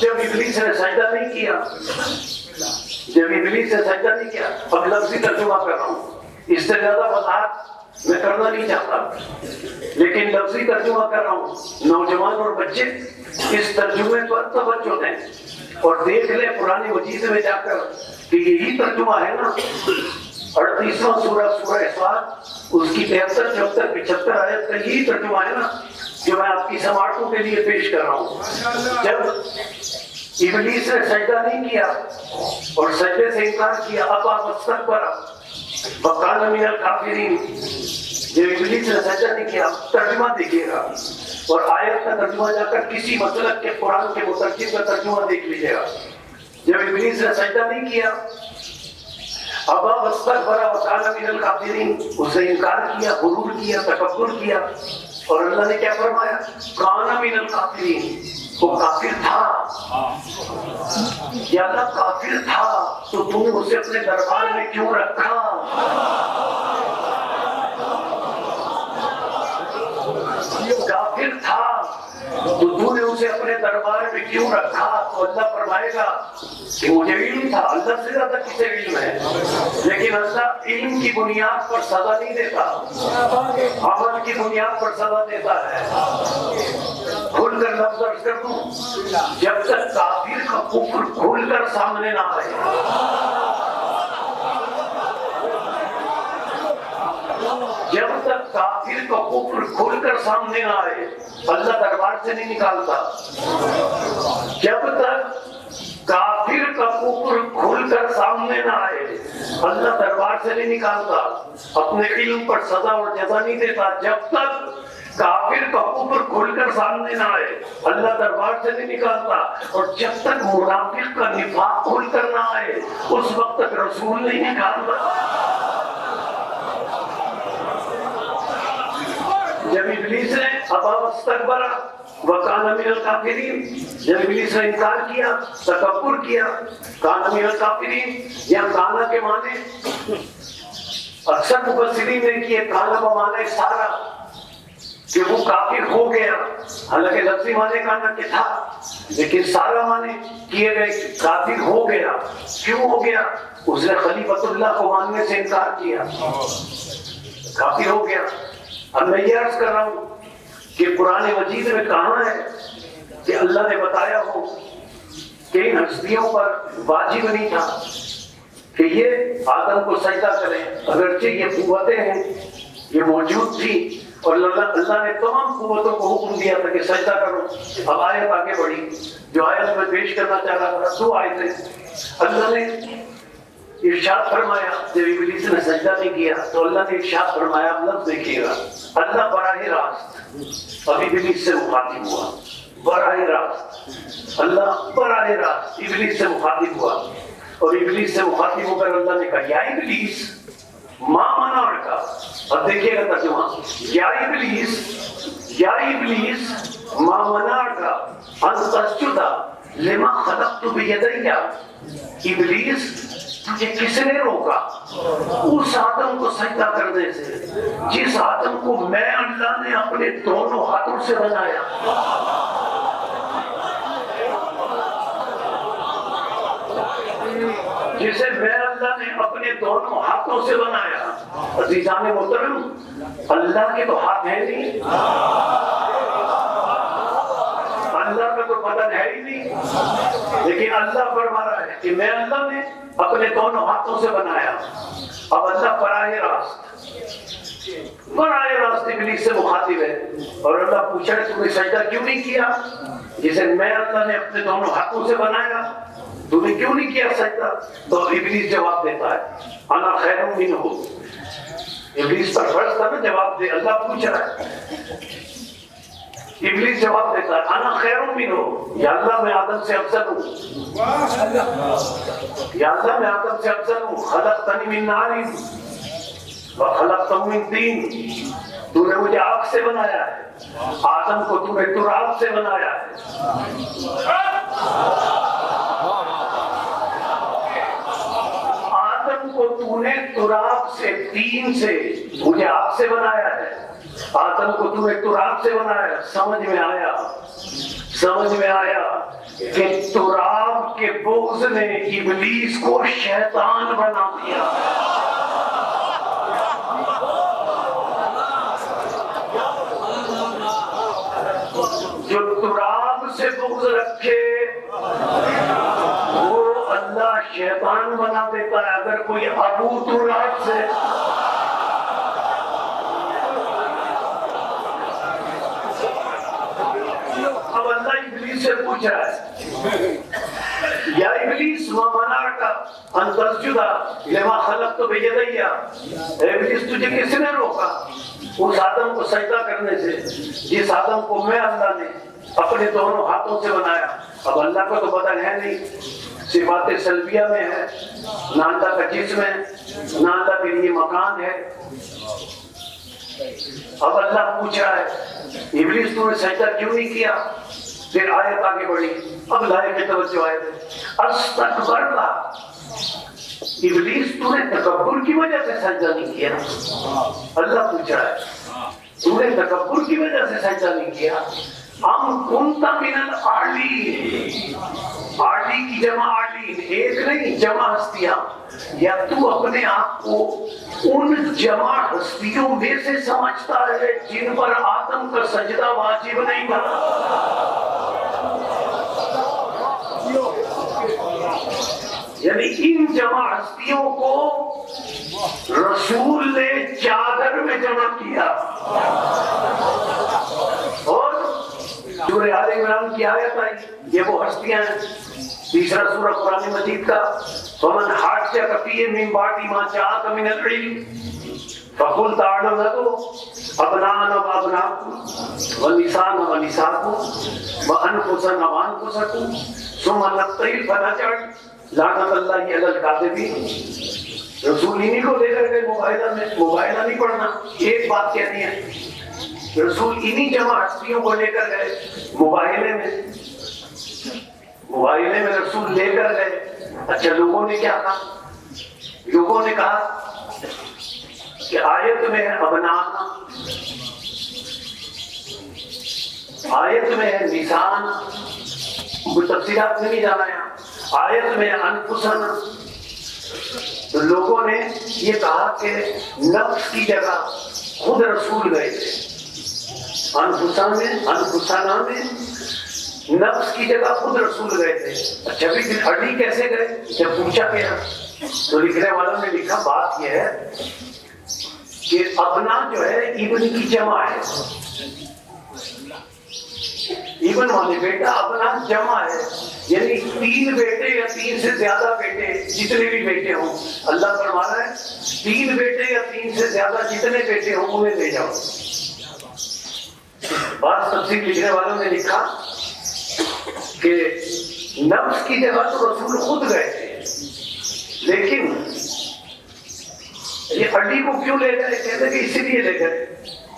جب ابلیس نے سجدہ نہیں کیا، اب لفظی ترجمہ کر رہا ہوں، اس سے زیادہ وضاحت میں کرنا نہیں چاہتا، لیکن لفظی ترجمہ کر رہا ہوں۔ نوجوان اور بچے اس ترجمے پر توجہ دیں اور دیکھ لیں قرآن مجید میں جا کر کہ یہی ترجمہ ہے نا۔ 38واں سورہ اسراء، اس کی 73 74 75 آیت کا یہی ترجمہ ہے نا جو میں آپ کی سماعتوں کے لیے پیش کر رہا ہوں۔ جب ابلیس نے سجدہ نہیں کیا اور سجدے سے انکار کیا، ابا واستکبر وکان من الکافرین، جب ابلیس نے سجدہ نہیں کیا، ترجمہ دیکھیے گا اور آیت کا ترجمہ جا کر کسی مسلک کے قرآن کے مترجم کا ترجمہ دیکھ لیجیے گا۔ جب ابلیس نے سجدہ نہیں کیا، ابا واستکبر وکان من الکافرین، اس نے انکار کیا، غرور کیا، تکبر کیا، اور اللہ نے کیا فرمایا؟ کان من الکافرین، وہ کافر تھا۔ یا اللہ کافر تھا تو تم نے اسے اپنے دربار میں کیوں رکھا؟ کافر تھا تو تم نے اسے اپنے دربار میں کیوں رکھا؟ تو اللہ فرمائے گا کہ مجھے علم تھا۔ اللہ سے زیادہ کسے علم ہے؟ لیکن اللہ علم کی بنیاد پر سزا نہیں دیتا، عمل کی بنیاد پر سزا دیتا ہے۔ کھل کر لفظ عرض کر دوں، جب تک کافر کا کفر کھل کر سامنے نہ آئے، جب تک کافر کا کفر کھل کر سامنے نہ آئے، اللہ دربار سے نہیں نکالتا۔ جب تک کافر کا کفر کھل کر سامنے نہ آئے، اللہ دربار سے نہیں نکالتا، اپنے علم پر سزا اور جزا نہیں دیتا۔ جب تک کافر کا کفر کھل کر سامنے نہ آئے، اللہ دربار سے نہیں نکالتا، اور جب تک منافق کا نفاق کھل کر نہ آئے، اس وقت تک رسول نہیں نکالتا۔ جب ابلیس نے ابا واستکبر وکان من الکافرین، جب ابلیس نے انکار کیا، تکبر کیا، کان من الکافرین، یا کانا کے معنی اکثر مفسرین نے کیے کانا کا معنی سارا، کہ وہ کافر ہو گیا، حالانکہ لفظی معنی کانا کے تھا، لیکن سارا معنی کیے گئے کافر ہو گیا۔ کیوں ہو گیا؟ اس نے خلیفۃ اللہ کو ماننے سے انکار کیا، کافر ہو گیا۔ اب میں یہ عرض کر رہا ہوں کہ قرآن مجید میں کہاں ہے کہ اللہ نے بتایا ہو کہ ان ہستیوں پر واجب نہیں تھا کہ یہ آدم کو سجدہ کریں، اگرچہ یہ قوتیں ہیں، یہ موجود تھی، اور اللہ نے تمام قوتوں کو حکم دیا تھا کہ سجدہ کرو۔ اب آیت آگے بڑھی، جو آیت میں پیش کرنا چاہ رہا تھا، 2 آیتیں اللہ نے ارشاد فرمایا۔ جب ابلیس نے سجدہ نہیں کیا تو اللہ نے ارشاد فرمایا، لفظ دیکھیے گا، اللہ براہ راست اب ابلیس سے مخاطب ہوا، براہ راست اللہ براہ راست ابلیس سے مخاطب ہوا، اور ابلیس سے مخاطب ہو کر اللہ نے کہا، یا ابلیس ما منعک، اب دیکھیے گا ترجمہ، یا ابلیس ما منعک ان تسجد لما خلقت بیدی، ابلیس تجھے کس نے روکا اس آدم کو سجدہ کرنے سے جس آدم کو میں اللہ نے اپنے دونوں ہاتھوں سے بنایا؟ جسے میں اللہ نے اپنے دونوں ہاتھوں سے بنایا۔ عزیزان محترم، اللہ کے تو ہاتھ ہے نہیں، اللہ کا تو بدن ہے ہی نہیں، لیکن اللہ فرما رہا ہے کہ میں اللہ نے اپنے دونوں ہاتھوں سے بنایا۔ اب اللہ براہ راست ابلیس سے مخاطب ہے، اور اللہ پوچھا کہ تم نے سجدہ کیوں نہیں کیا جسے میں اللہ نے اپنے دونوں ہاتھوں سے بنایا؟ تم نے کیوں نہیں کیا سجدہ؟ تو ابلیس جواب دیتا ہے، انا خیر منہ، ابلیس پر فرض تھا نا جواب دے، اللہ پوچھ رہا ہے، ابلیس جواب دیتا ہے، انا خیر منہ، یا اللہ میں آدم سے افضل ہوں، یا اللہ میں آدم سے افضل ہوں، خلقتنی من نار وخلقتہ من طین، تو نے مجھے آگ سے بنایا ہے، آدم کو تو نے تراب سے بنایا ہے۔ آدم کو تو نے تراب سے، طین سے، مجھے آگ سے بنایا ہے، آدم کو تو نے تراب سے بنایا۔ سمجھ میں آیا سمجھ میں آیا کہ تراب کے بغض نے ابلیس کو شیطان بنا دیا. جو تراب سے بغض رکھے وہ اللہ شیطان بنا دیتا ہے. اگر کوئی ابو تراب سے اب اللہ ابلیس سے پوچھ رہا ہے یا ابلیس ما منعک ان تسجد لما خلقت بیدی. ابلیس تجھے کس نے روکا اس آدم کو سجدہ کرنے سے جس آدم کو میں اللہ نے اپنے دونوں ہاتھوں سے بنایا. اب اللہ کو تو بدن ہے نہیں, صفات سلبیہ میں ہے, نہ اللہ کا جسم ہے, نہ اللہ کے لیے مکان ہے. اب اللہ پوچھ رہا ہے ابلیس تو نے سجدہ کیوں نہیں کیا؟ پھر آیت آگے بڑھی. اب لائق کی توجہ آئے تھے استکبرتا, ابلیس تو نے تکبر کی وجہ سے سجدہ نہیں کیا. اللہ پوچھ رہا ہے تو نے تکبر کی وجہ سے سجدہ نہیں کیا؟ ام کنت من العالین, عالی کی جمع عالین, ایک نہیں جمع ہستیاں. یا تو اپنے آپ کو ان جمع ہستیوں میں سے سمجھتا ہے جن پر آدم کا سجدہ واجب نہیں تھا؟ یعنی ان جمع ہستیوں کو رسول نے چادر میں جمع کیا. اور سورہ آل عمران کی آیت آئی, یہ وہ ہستیاں ہیں. تیسرا سورہ قرآن مجید کا فمن حاجک فیہ من بعد ما جاءک من العلم فقل تعالوا ندعو ابناءنا وابناءکم ونساءنا ونساءکم وانفسنا وانفسکم ثم نبتہل فنجعل لعنت اللہ علی الکاذبین. رسول انہی کو لے کر گئے مباہلہ نہیں پڑھنا, ایک بات کہنی ہے. رسول انہی جمع ہستیوں کو لے کر گئے مباہلے میں رسول لے کر گئے. اچھا لوگوں نے کیا کہا؟ لوگوں نے کہا کہ آیت میں ہے ابنانا, آیت میں ہے نسان, کوئی تفصیلات میں نہیں جانا یہاں. آیت میں انفسنا. تو لوگوں نے یہ کہا کہ نفس کی جگہ خود رسول گئے تھے. انفسنا میں نفس کی جگہ خود رسول گئے تھے. اچھا بھی پھر ہڈی کیسے گئے؟ جب پوچھا گیا تو لکھنے والوں نے لکھا بات یہ ہے کہ ابنا جو ہے ابن کی جمع ہے. ابن مانے بیٹا, ابنا جمع ہے یعنی 3 بیٹے یا 3 سے زیادہ بیٹے, جتنے بھی بیٹے ہوں. اللہ فرما رہا ہے 3 بیٹے یا 3 سے زیادہ جتنے بیٹے ہوں انہیں لے جاؤ. بعض تفسیر لکھنے والوں نے لکھا کہ نفس کی جگہ تو رسول خود گئے تھے, لیکن یہ اڈی کو کیوں لے گئے؟ کہتے کہ اسی لیے لے گئے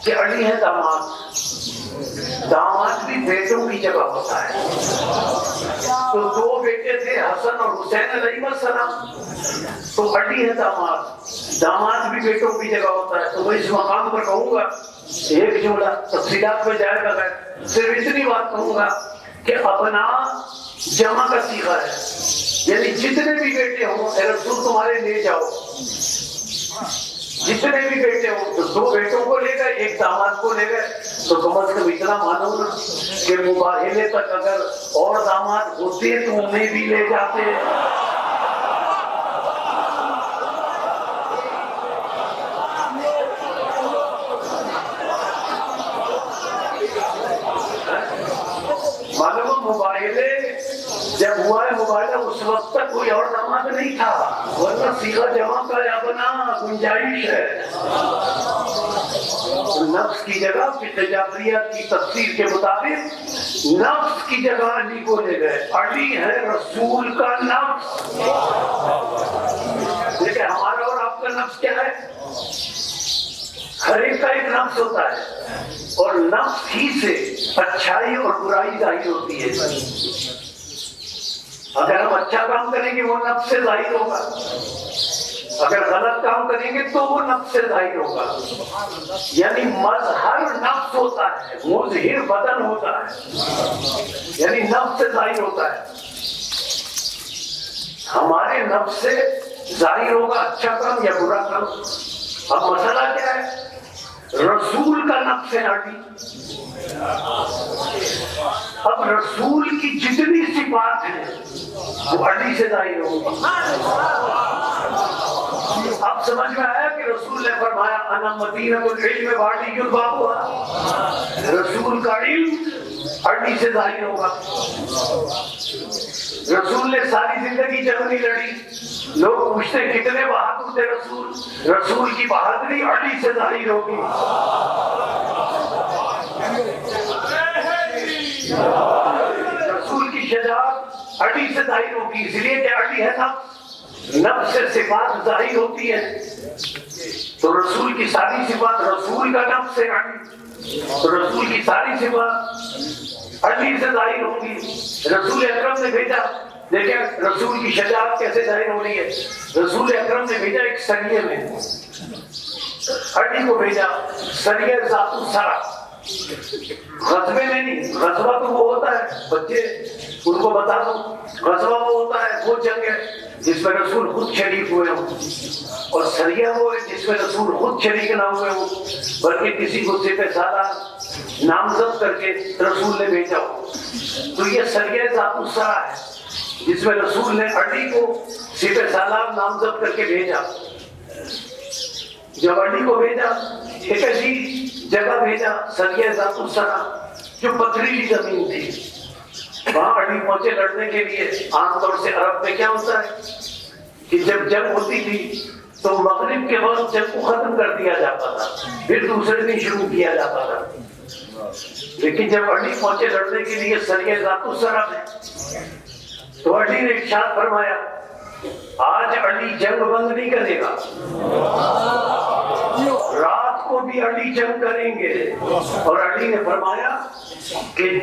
کہ اڈی ہے داماد. داماد بھی بیٹوں کی جگہ ہوتا ہے. تو 2 بیٹے تھے حسن اور حسین علیہ السلام, تو اڈی ہے داماد. داماد بھی بیٹوں کی جگہ ہوتا ہے. تو میں اس مقام پر کہوں گا ایک جملہ, تفصیلات میں جائے گا, میں صرف اتنی بات کہوں گا کہ اپنا جمع کا صیغہ ہے یعنی جتنے بھی بیٹے ہوں اے رسول تمہارے لے جاؤ. جتنے بھی بیٹے ہوں تو 2 بیٹوں کو لے گئے, 1 داماد کو لے گئے. تو کم از کم اتنا مانو نا کہ مباہلے تک اگر اور داماد ہوتے تو انہیں بھی لے جاتے. معلوم مباہلے جب ہوا ہے مباہلہ اس وقت تک کوئی اور داماد نہیں تھا, ورنہ صیغہ جمع کا اپنا گنجائش ہے. نفس کی جگہ فقہ جعفریہ کی تفسیر کے مطابق نفس کی جگہ علی کو لے گئے. علی ہے رسول کا نفس. لیکن ہمارا اور آپ کا نفس کیا ہے؟ ہر ایک کا ایک نفس ہوتا ہے اور نفس ہی سے اچھائی اور برائی ظاہر ہوتی ہے. اگر ہم اچھا کام کریں گے وہ نفس سے ظاہر ہوگا, اگر غلط کام کریں گے تو وہ نفس سے ظاہر ہوگا. یعنی مظہر نفس ہوتا ہے، مظہر بدن ہوتا ہے، یعنی نفس سے ظاہر ہوتا ہے. ہمارے نفس سے ظاہر ہوگا اچھا کام یا برا کام. اب مسئلہ کیا ہے؟ رسول کا نفس ہے ہڈی. اب رسول کی جتنی صفات ہیں وہ ہڈی سے ظاہر ہوگا. اب سمجھ میں آیا کہ رسول نے فرمایا انا مدینۃ العلم وادی البابا. رسول کا علم ہڈی سے ظاہر ہوگا. رسول نے ساری زندگی جنگ نہیں لڑی. لوگ پوچھتے کتنے بہادر تھے رسول. رسول کی بہادری ہڈی سے ظاہر ہوگی. رسول کی شجاعت ہڈی سے ظاہر ہوگی. اس لیے کہ ہڈی ہے نفس، نفس سے صفات ظاہر ہوتی ہے. تو رسول کی ساری صفات، رسول کا نفس ہے ہڈی، تو رسول کی ساری صفات ہڈی سے ظاہر ہوگی. رسول اکرم نے بھیجا، دیکھیں رسول کی شجاعت کیسے ظاہر ہو رہی ہے. رسول اکرم نے بھیجا ایک سریے میں، ہڈی کو بھیجا. سریہ ذات السرا، غزوے میں نہیں. غزوہ تو وہ ہوتا ہے، بچے ان کو بتا دو، غزوہ وہ ہوتا ہے وہ جنگ ہے جس میں رسول خود شریک ہوئے ہوں، اور سریہ وہ ہے جس میں رسول خود شریک نہ ہوئے ہوں بلکہ کسی کو سپہ سالار نامزد کر کے رسول نے بھیجا ہو. تو یہ سریہ ذات السرا ہے جس میں رسول نے ہڈی کو سپہ سالار نامزد کر کے بھیجا. جب ہڈی کو بھیجا ایک ایسی جگہ بھیجا سریہ ذات السرا جو پتھریلی زمین تھی. وہاں ہڈی پہنچے لڑنے کے لیے. عام طور سے عرب میں کیا ہوتا ہے کہ جب جنگ ہوتی تھی تو مغرب کے وقت جنگ کو ختم کر دیا جاتا تھا، پھر دوسرے دن شروع کیا جاتا تھا. لیکن جب ہڈی پہنچے لڑنے کے لیے سریہ ذات السرا میں، تو ہڈی نے ارشاد فرمایا آج علی جنگ بند نہیں کرے گا، رات کو بھی علی جنگ کریں گے. اور علی نے فرمایا کہ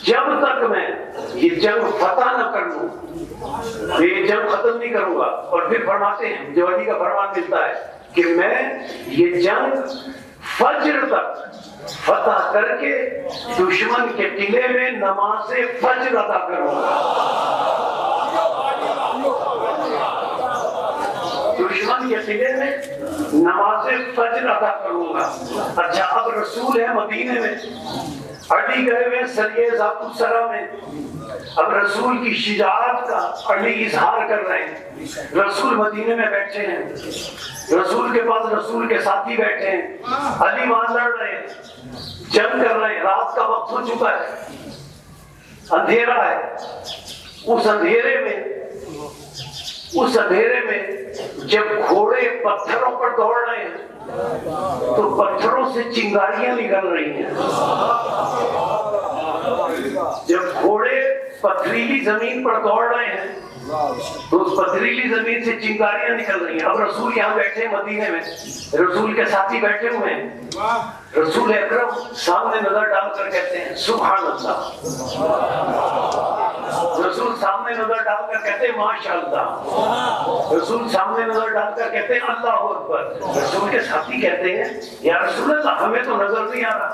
جب تک میں یہ جنگ فتح نہ کر لوں یہ جنگ ختم نہیں کروں گا. اور پھر فرماتے ہیں جو علی کا فرمان ملتا ہے کہ میں یہ جنگ فجر تک فتح کر کے دشمن کے قلعے میں نماز فجر ادا کروں گا. دشمن کے قلعے میں نماز فجر ادا کروں گا. اچھا اب رسول ہے مدینے میں، علی گئے ہوئے سریہ ذات السرا میں. اب رسول کی شجاعت کا علی اظہار کر رہے ہیں. رسول مدینے میں بیٹھے ہیں، رسول کے پاس رسول کے ساتھی بیٹھے ہیں. علی وہاں لڑ رہے ہیں، جنگ کر رہے ہیں. رات کا وقت ہو چکا ہے، اندھیرا ہے. اس اندھیرے میں جب گھوڑے پتھروں پر دوڑ رہے ہیں تو پتھروں سے چنگاریاں نکل رہی ہیں. جب گھوڑے پتھریلی زمین پر دوڑ رہے ہیں تو اس پتھریلی زمین سے چنگاریاں نکل رہی ہیں. اب رسول یہاں بیٹھے مدینے میں، رسول کے ساتھی بیٹھے ہوئے ہیں. رسول اکرم سامنے نظر ڈال کر کہتے ہیں سبحان اللہ. رسول سامنے نظر ڈال کر کہتے ہیں ماشاء اللہ. رسول سامنے نظر ڈال کر کہتے ہیں اللہ اکبر. رسول کے ساتھی کہتے ہیں یا رسول اللہ ہمیں تو نظر نہیں آ رہا،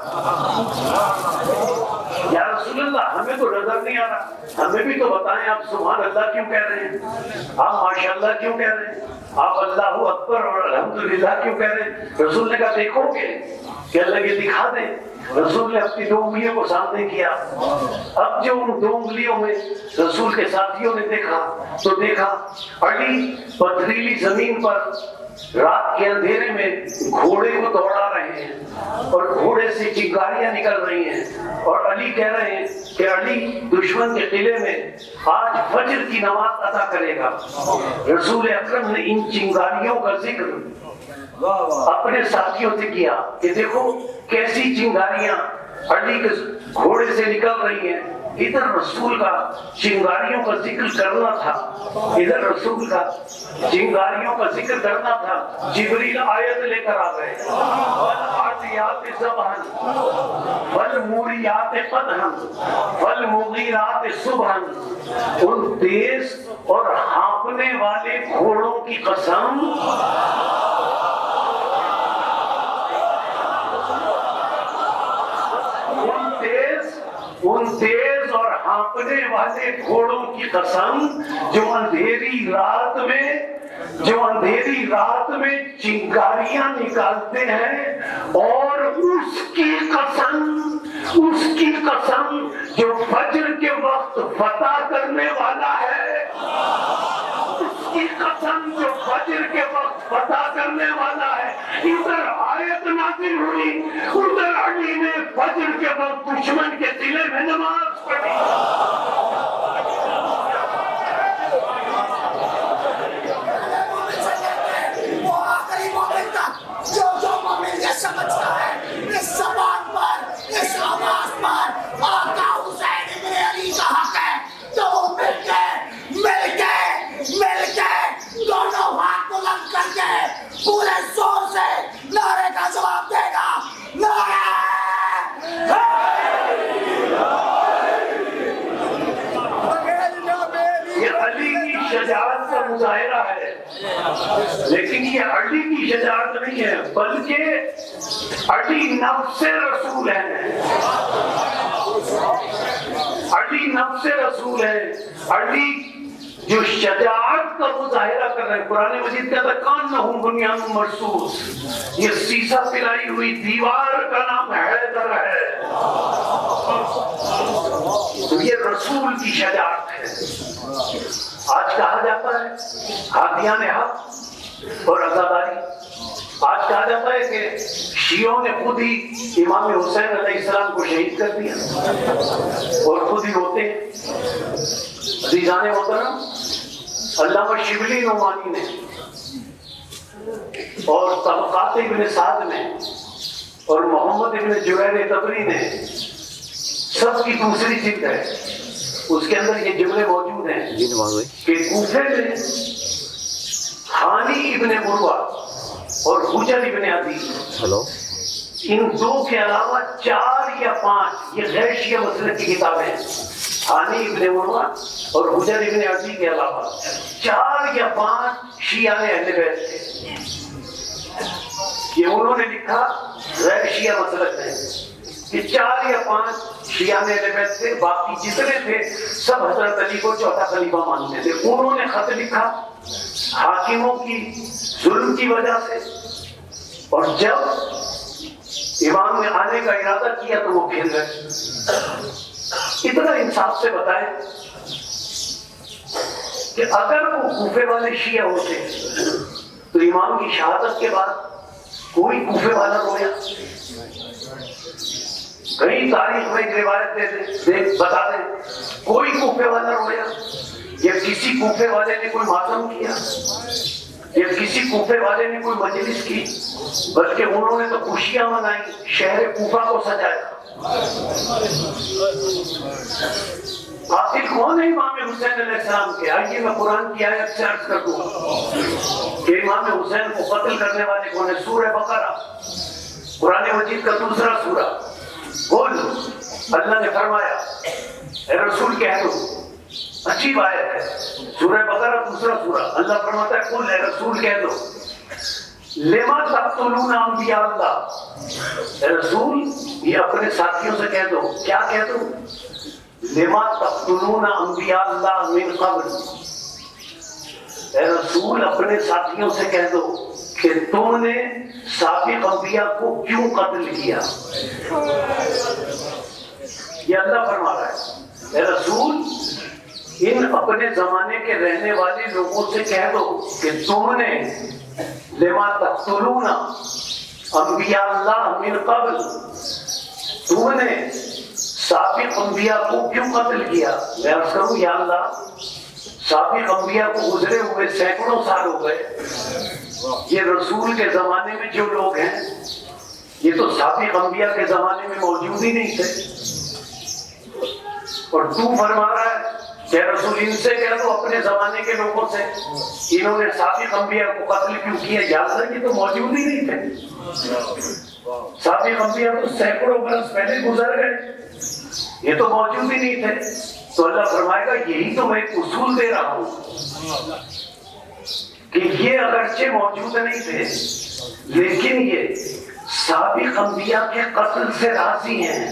یا رسول اللہ ہمیں تو نظر نہیں آ رہا، ہمیں بھی تو بتائیں آپ سبحان اللہ کیوں کہہ رہے ہیں، آپ ماشاء اللہ کیوں کہہ رہے ہیں، آپ اللہ اکبر اور الحمدللہ کیوں کہہ رہے ہیں. رسول نے کہا دیکھو گے کہ اللہ یہ دکھا دیں. رسول نے اپنی 2 انگلیوں کو سامنے کیا. اب جو ان 2 انگلیوں میں رسول کے ساتھیوں نے دیکھا تو دیکھا علی پتھریلی زمین پر رات کے اندھیرے میں گھوڑے کو دوڑا رہے ہیں اور گھوڑے سے چنگاریاں نکل رہی ہیں. اور علی کہہ رہے ہیں کہ علی دشمن کے قلعے میں آج فجر کی نماز ادا کرے گا. رسول اکرم نے ان چنگاریوں کا ذکر اپنے ساتھیوں سے کیا کہ دیکھو کیسی چنگاریاں علی کے گھوڑے سے نکل رہی ہیں، ادھر رسول کا چنگاریوں کا ذکر کرنا تھا، ادھر رسول کا چنگاریوں کا ذکر کرنا تھا، جبریل آیت لے کر آ گئے، والعادیات ضبحا والموریات قدحا والمغیرات صبحا، ان تیز اور ہانپنے والے گھوڑوں کی قسم، ان تیز اور ہانپنے والے گھوڑوں کی قسم جو اندھیری رات میں چنگاریاں نکالتے ہیں، اور اس کی قسم جو فجر کے وقت فتح کرنے والا ہے، اس کی قسم جو فجر کے وقت فتح کرنے والا ہے۔ ادھر آیت نازل ہوئی، ادھر علی نے فجر کے وقت دشمن کے دلے میں نماز پڑھی۔ وہ آخری مومن تک جو مومن یہ سمجھتا ہے اس زبان پر، اس آواز پر آقا حسین ابن علی کا حق ہے، تو وہ مل کے دونوں ہاتھ بلند کر کے پورے زور سے نعرے کا جواب دے گا، نعرہ یہ علی کی شجاعت کا مظاہرہ ہے، لیکن یہ علی کی شجاعت نہیں ہے، بلکہ علی نفس رسول ہے، علی نفس رسول ہے۔ علی جو شجاعت کا مظاہرہ کر رہے ہیں، قرآن مجید کہتا ہے کانہم بنیان مرصوص، یہ سیسا پلائی ہوئی دیوار کا نام حیدر ہے، تو یہ رسول کی شجاعت ہے۔ آج کہا جاتا ہے ہادیان حق اور عزاداری، آج کہا جاتا ہے کہ شیعوں نے خود ہی امام حسین علیہ السلام کو شہید کر دیا اور خود ہی ہوتے ہیں۔ عزیزان محترم، علامہ شبلی نعمانی نے اور طبقات ابن سعد نے اور محمد ابن جویر طبری نے، سب کی دوسری جلد ہے، اس کے اندر یہ جملے موجود ہیں کہ کوفے میں حانی ابن مروہ اور حجر ابن عدی، ان دو کے علاوہ 4 یا 5 یہ غیر شیعہ مسلک کی کتابیں ہیں، حانی ابن مروہ اور حجر ابن عدی کے علاوہ 4 یا 5 شیعہ اہل بیت تھے، یہ انہوں نے لکھا غیر شیعہ مسلک ہے کہ 4 یا 5 شیعہ اہل بیت تھے، باقی جتنے تھے سب حضرت علی کو چوتھا خلیفہ مانتے تھے۔ انہوں نے خط لکھا حاکموں کی ظلم کی وجہ سے، اور جب امام نے آنے کا ارادہ کیا تو وہ پھر گئے۔ اتنا انصاف سے بتائیں کہ اگر وہ کوفے والے شیعہ ہوتے تو امام کی شہادت کے بعد کوئی کوفے والا رویا؟ کئی تاریخ میں ایک روایت بتا دیں، کوئی کوفے والا رویا یا کسی کوفے والے نے کوئی ماتم کیا یا کسی کوفے والے نے کوئی مجلس کی، بلکہ انہوں نے تو خوشیاں منائی، شہر کوفہ کو سجایا۔ قاتل کون ہے امام حسین علیہ السلام کے؟ آئیے میں قرآن کی آیت سے عرض کر دوں کہ امام حسین کو قتل کرنے والے کون ہے؟ سورہ بقرہ، قرآن مجید کا دوسرا سورہ۔ بول، اللہ نے فرمایا اے رسول کہہ دو، اچھی بات ہے، سورہ بقرہ دوسرا سورہ، اللہ فرماتا ہے قل اے رسول کہہ دو لما تقتلون انبیاء اللہ، اے رسول یہ اپنے ساتھیوں سے کہہ دو، کیا کہہ دو؟ لما تقتلون انبیاء اللہ من قبل، اے رسول اپنے ساتھیوں سے کہہ دو کہ تم نے سابق انبیاء کو کیوں قتل کیا؟ یہ اللہ فرما رہا ہے اے رسول ان اپنے زمانے کے رہنے والے لوگوں سے کہہ دو کہ تم نے لما تقتلون انبیاء اللہ من قبل، تم نے سابق انبیاء کو کیوں قتل کیا؟ میں عرض کروں یا اللہ سابق انبیاء کو گزرے ہوئے سینکڑوں سال ہو گئے، یہ رسول کے زمانے میں جو لوگ ہیں یہ تو سابق انبیاء کے زمانے میں موجود ہی نہیں تھے، اور تو فرما رہا ہے کہ رسول ان سے کہہ دو اپنے زمانے کے لوگوں سے انہوں نے سابق انبیاء کو قتل کیوں کیا؟ یاد ہے کہ تو موجود ہی نہیں تھے، سابق انبیاء تو سینکڑوں برس پہلے گزر گئے، یہ تو موجود ہی نہیں تھے۔ تو اللہ فرمائے گا یہی تو میں ایک اصول دے رہا ہوں کہ یہ اگرچہ موجود نہیں تھے لیکن یہ سابق انبیاء کے قتل سے راضی ہیں،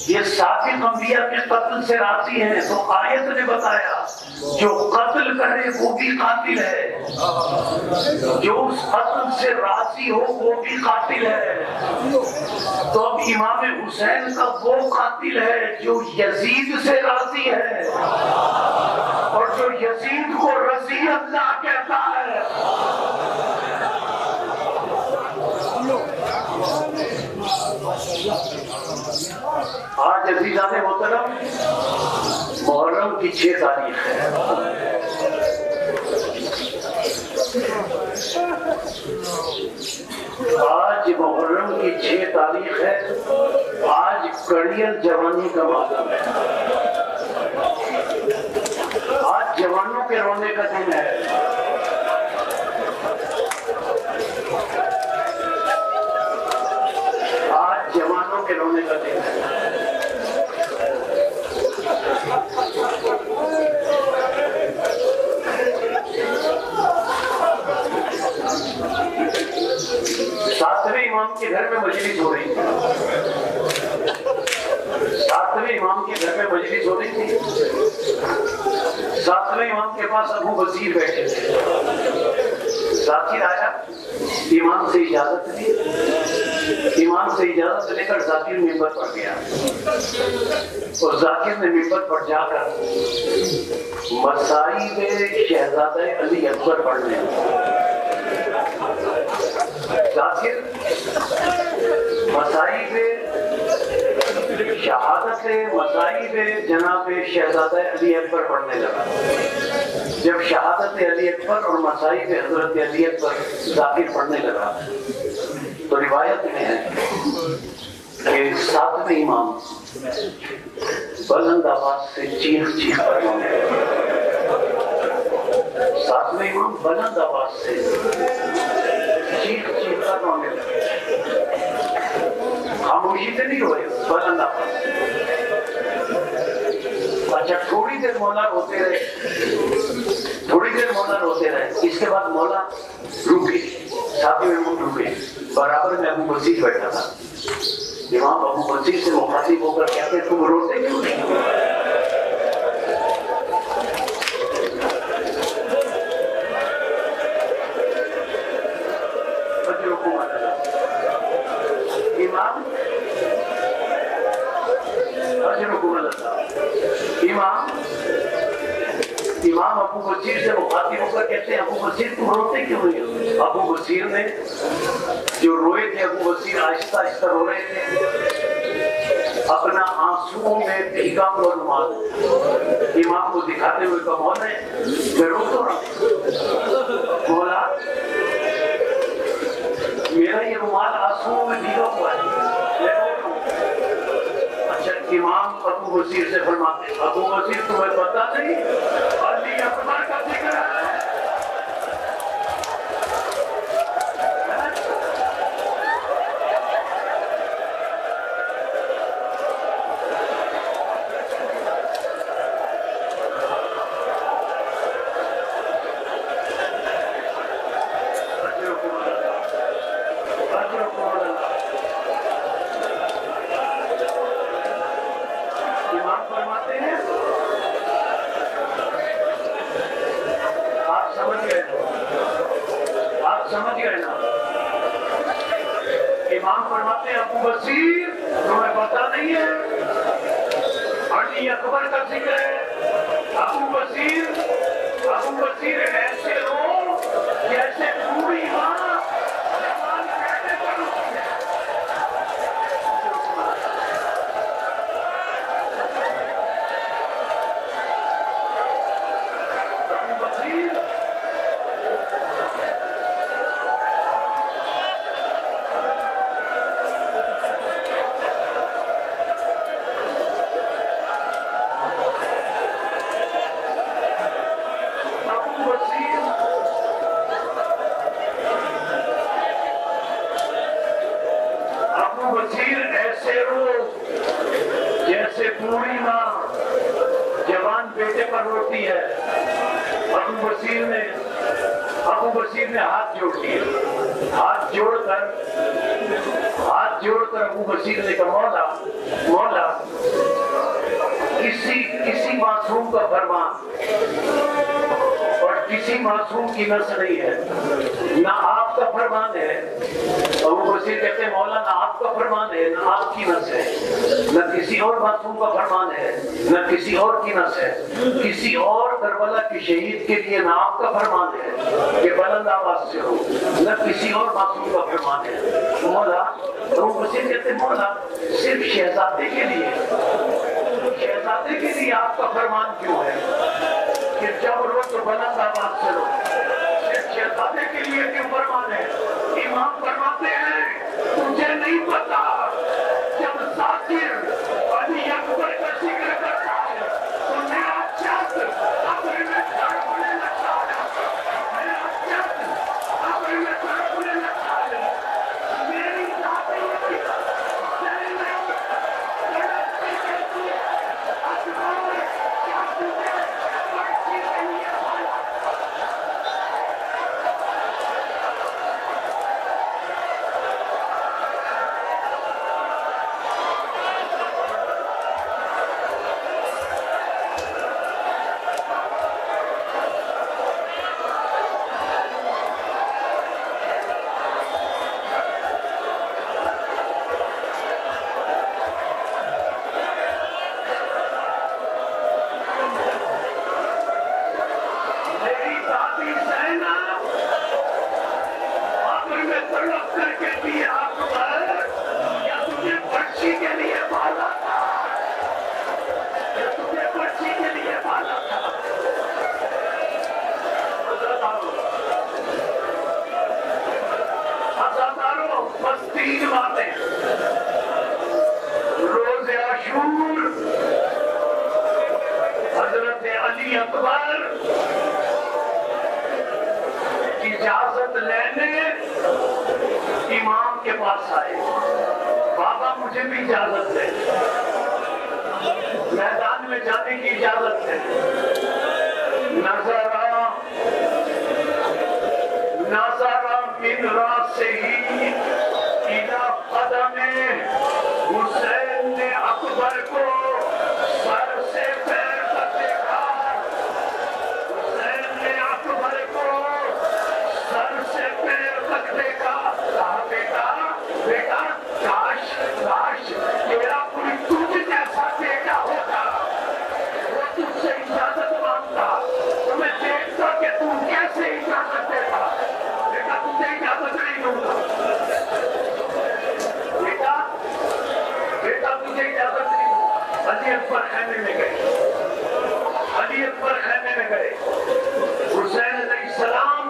یہ سابق انبیاء کے قتل سے راضی ہیں۔ تو آیت نے بتایا جو قتل کرے وہ بھی قاتل ہے، جو اس قتل سے راضی ہو وہ بھی قاتل ہے۔ تو اب امام حسین کا وہ قاتل ہے جو یزید سے راضی ہے، اور جو یزید کو رضی اللہ کہتا ہے۔ آج عزیزان محترم محرم کی 6 تاریخ ہے، آج محرم کی 6 تاریخ ہے، آج کڑیل جوانی کا معلوم ہے، آج جوانوں کے رونے کا دن ہے۔ آج جوانوں کے رونے کا دن ہے۔ ساتویں امام کے گھر میں مجلس ہو رہی تھی، ساتویں امام کے گھر میں مجلس ہو رہی تھی، ساتویں امام کے پاس ابو بصیر بیٹھے تھے، ذاکر آیا، امام سے اجازت لی، امام سے اجازت لے کر ذاکر ممبر پر گیا، اور ذاکر نے ممبر پر جا کر مصائب شہزادہ علی اکبر پڑھنے، ذاکر مصائب شہادت مصائب جناب شہزادہ علی اکبر پڑھنے لگا۔ جب شہادت علی اکبر اور مصائب حضرت علی اکبر ذاکر پڑھنے لگا تو روایت میں ہے کہ ساتویں امام بلند آواز سے چیخ چیخ کر رونے لگا، ساتویں امام بلند آواز سے چیخ چیخ کر رونے لگا، خاموشی سے نہیں روئے، بلند آواز سے۔ اچھا تھوڑی دیر مولا روتے رہے، تھوڑی دیر مولا روتے رہے، اس کے بعد مولا رکے، ساتویں امام رکے، برابر میں ابو بصیر بیٹھا تھا، امام ابو بصیر سے مخاطب ہو کر کہتے تم روتے کیوں نہیں؟ امام ابو بصیر سے مخاطب ہو کر کہتے ہیں ابو بصیر تم روتے کیوں نہیں؟ ابو بصیر نے جو روئے تھے، ابو بصیر آہستہ آہستہ رو رہے تھے، اپنا آنسوؤں میں بھیگا ہوا رومال امام کو دکھاتے ہوئے کہا مولا میں رو تو رہا ہوں، مولا میرا یہ رومال آنسوؤں میں بھیگا ہوا ہے، میں رو رہا ہوں۔ اچھا امام ابو بصیر سے فرماتے ابو بصیر تمہیں پتہ نہیں علی اکبر کا ذکر ہے؟ سمجھ گئے نا؟ امام فرماتے ہیں ابو بصیر تمہیں پتہ نہیں ہے علی اکبر کا ذکر ہے؟ ابو بصیر ایسے ہو جیسے پوری ماں جوان بیٹے پر اٹھتی ہے۔ ابو بصیر بوڑھی ماں جوان بیٹے پر روتی ہے. ابو بصیر نے ہاتھ جوڑ دیے. ہاتھ جوڑ کر ابو بصیر نے کہا مولا کسی معصوم کا فرمان اور کسی معصوم کی نس نہیں ہے، نہ آپ کا فرمان ہے. ابو بصیر کہتے ہیں مولا نہ آپ کا فرمان ہے نہ آپ کی نس ہے، نہ کسی اور معصوم کا فرمان ہے نہ کسی اور کی نس ہے. کسی اور کربلا کے شہید کے لیے نہ آپ کا فرمان ہے کہ بلند آواز سے ہو، نہ کسی اور معصوم کا فرمان ہے. مولا ابو بصیر کہتے ہیں مولا صرف شہزادے کے لیے آپ کا فرمان کیوں ہے کہ جب رو تو بلند آواز سے رو؟ صرف شہزادے کے لیے کیوں فرمان ہے؟ امام فرماتے ہیں تجھے نہیں پتا جب ذاکر علی اکبر کا ذکر کرتا ہے تو میرا چت قبر میں تڑپنے لگتا ہے. میرا چت قبر میں تڑپنے لگتا ہے. میری ذاتی علی اکبر اجازت لینے امام کے پاس آئے. بابا مجھے بھی اجازت دے، میدان میں جانے کی اجازت ہے. نظر من راسہ الی قدم حسین نے اکبر کو سر سے پیر تک دیکھا. حسین نے اکبر کو سر سے پیر تک دیکھا. کہا بیٹا کاش تیرا کوئی تجھ جیسا بیٹا ہوتا، وہ تجھ سے اجازت مانگتا تو میں دیکھتا کہ تم کیسے اجازت دیتا. بیٹا تجھے اجازت نہیں دوں گا. بیٹا تجھے اجازت نہیں دوں گا. علی اکبر خیمے میں گئے. حسین علیہ السلام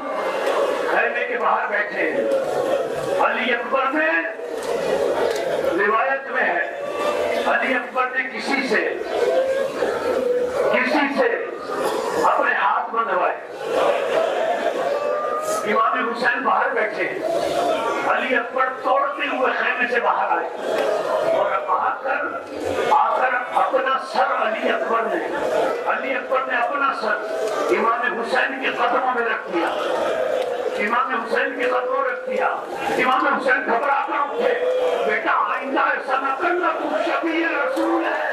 خیمے کے باہر بیٹھے. علی اکبر نے روایت میں ہے علی اکبر نے کسی سے اپنے ہاتھ بندھوائے. امام حسین باہر بیٹھے. علی اکبر توڑتے ہوئے خیمے سے باہر آئے اور آ کر اپنا سر علی اکبر نے اپنا سر امام حسین کے قدموں میں رکھ دیا. امام حسین گھبرا کر اٹھے. بیٹا آئندہ ایسا نہ کرنا، تم شفیع رسول ہے.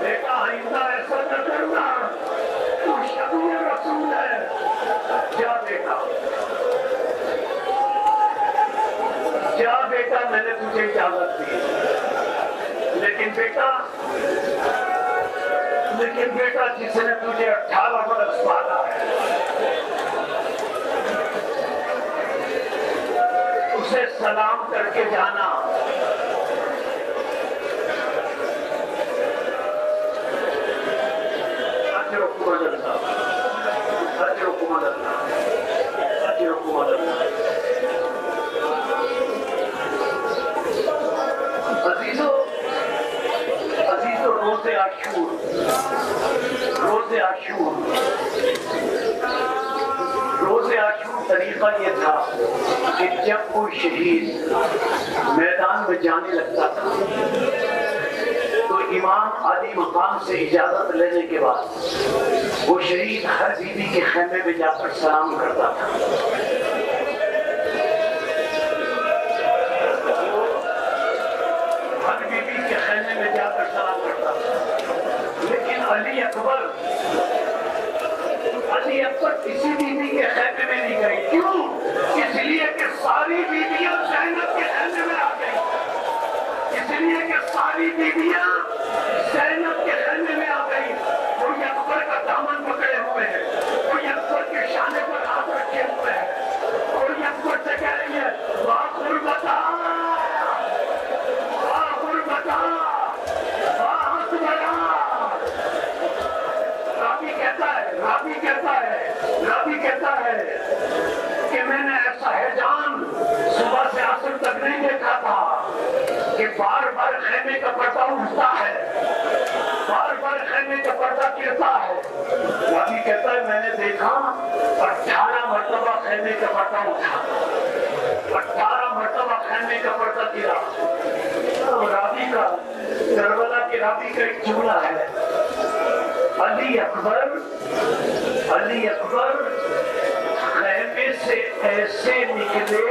بیٹا آئندہ ایسا نہ کرنا، تم شفیع رسول ہے. جا بیٹا میں نے تجھے اجازت دی. لیکن بیٹا جس نے تجھے 18 برس پالا ہے اسے سلام کر کے جانا. روز عاشور تاریخ طریقہ یہ تھا کہ جب کوئی شہید میدان میں جانے لگتا تھا تو امام علی مقام سے اجازت لینے کے بعد وہ شہید ہر بیوی کے خیمے میں جا کر سلام کرتا تھا. ہر بیوی کے خیمے میں جا کر سلام کرتا تھا. لیکن علی اکبر کسی بیوی کے خیمے میں نہیں گئی. کیوں؟ اس لیے کہ ساری بیویاں زینب کے خیمے میں آ گئی. اس لیے کہ ساری بیویاں زینب کے خیمے میں آ گئی. کوئی اکبر کا دامن پکڑے ہوئے ہیں, کوئی اکبر کے شانے پر ہاتھ رکھے ہوئے ہیں, کوئی اکبر سے کہہ رہی ہے واہ غربتا, واہ غربتا, واہ اکبرا. رابی کہتا ہے کہ میں نے ایسا حیجان صبح سے عصر تک نہیں دیکھا تھا کہ بار بار خیمے کا پردہ اٹھتا ہے, بار بار خیمے کا پردہ گرتا ہے. رابی کہتا ہے میں نے دیکھا 18 مرتبہ خیمے کا پردہ اٹھا, 18 مرتبہ خیمے کا پردہ گرا. رابی کا کربلا کے رابی کا ایک جملہ ہے, علی اکبر خیمے سے ایسے نکلے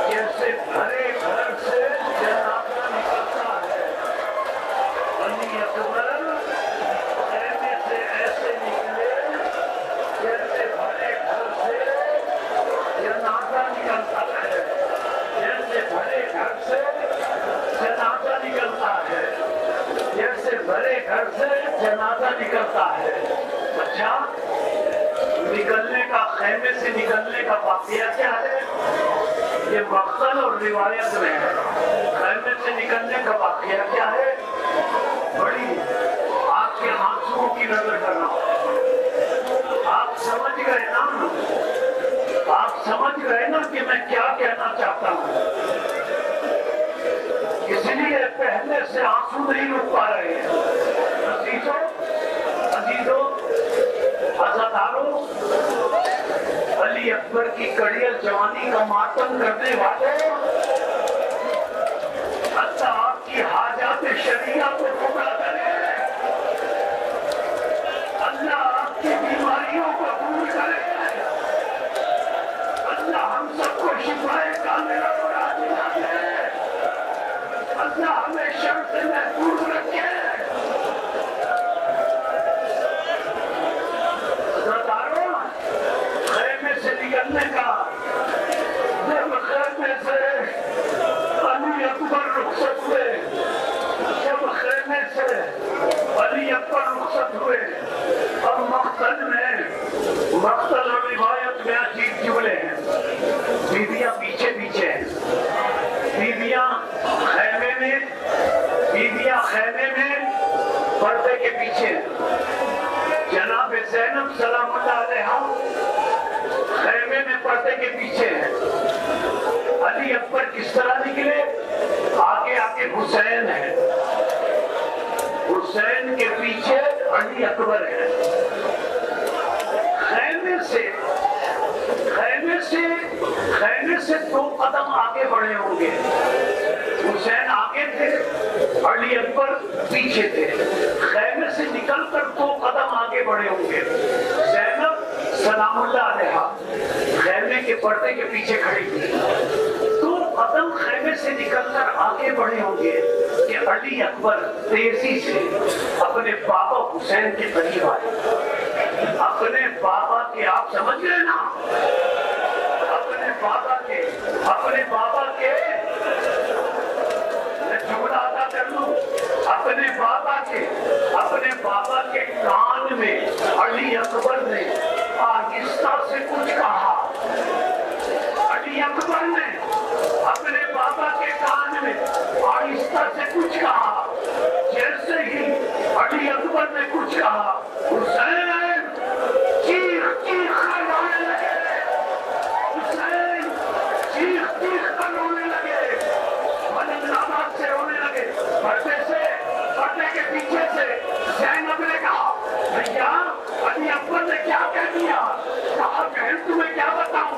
جیسے بھرے گھر سے جنازہ نکلتا ہے. علی اکبر خیمے سے ایسے نکلے جیسے بھرے گھر سے جنازہ نکلتا ہے, جیسے بھرے گھر سے جنازہ نکلتا ہے, جیسے بھرے گھر سے جنازہ نکلتا ہے. اچھا, نکلنے کا, خیمے سے نکلنے کا واقعہ کیا ہے؟ یہ مقتل اور روایت میں ہے. خیمے سے نکلنے کا واقعہ کیا ہے؟ بڑی آپ کے آنسوؤں کی نظر کرنا. آپ سمجھ گئے نا, آپ سمجھ گئے نا کہ میں کیا کہنا چاہتا ہوں. اس لیے پہلے سے آنسو نہیں رک پا رہے ہیں. عزیزو, عزادارو, علی اکبر کی کڑیل جوانی کا ماتم کرنے والے, اللہ آپ کی حاجات شریعہ کو پورا کرے, اللہ آپ کی بیماریوں کو دور کرے, اللہ ہم سب کو شفائے کاملہ اور عاجلہ دے, اللہ ہمیں شر سے محفوظ رکھے. خیمے سے نکلنے کا, جب خیمے سے علی اکبر رخصت ہوئے, جب خیمے سے علی اکبر رخصت ہوئے, اب مقتل اور روایت میں عجیب جملے ہیں. بیویاں پیچھے پیچھے ہیں, بیویاں خیمے میں پردے کے پیچھے ہیں. جناب زینب سلام اللہ علیہا خیمے میں پردے کے پیچھے ہیں. علی اکبر کس طرح نکلے؟ آگے آگے حسین ہے, حسین کے پیچھے علی اکبر ہے. خیمے سے 2 قدم آگے بڑھے ہوں گے. حسین آگے تھے, علی اکبر پیچھے تھے. خیمے سے نکل کر 2 قدم آگے بڑھے ہوں گے. زینب سلام اللہ علیہا خیمے کے پردے کے پیچھے کھڑی تھی. 2 قدم خیمے سے نکل کر آگے بڑھے ہوں گے کہ علی اکبر تیزی سے اپنے بابا حسین کے قریب آئے. اپنے بابا کے, آپ سمجھ گئے نا, اپنے بابا کے جملہ ادا کر لوں, اپنے بابا کے کان میں علی اکبر نے آہستہ سے کچھ کہا. علی اکبر نے اپنے بابا کے کان میں آہستہ سے کچھ کہا. جیسے ہی علی اکبر نے کچھ کہا, حسین چیخ چیخ کر رونے لگے. حسین چیخ چیخ کر رونے لگے, بلندآباد سے رونے لگے. پردے کے پیچھے سے زینب نے کہا بھیا علی اکبر نے کیا کہہ دیا؟ کہا بہن تمہیں کیا بتاؤں,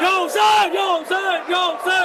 Yo, Hussein! Yo, Hussein! Yo, Hussein!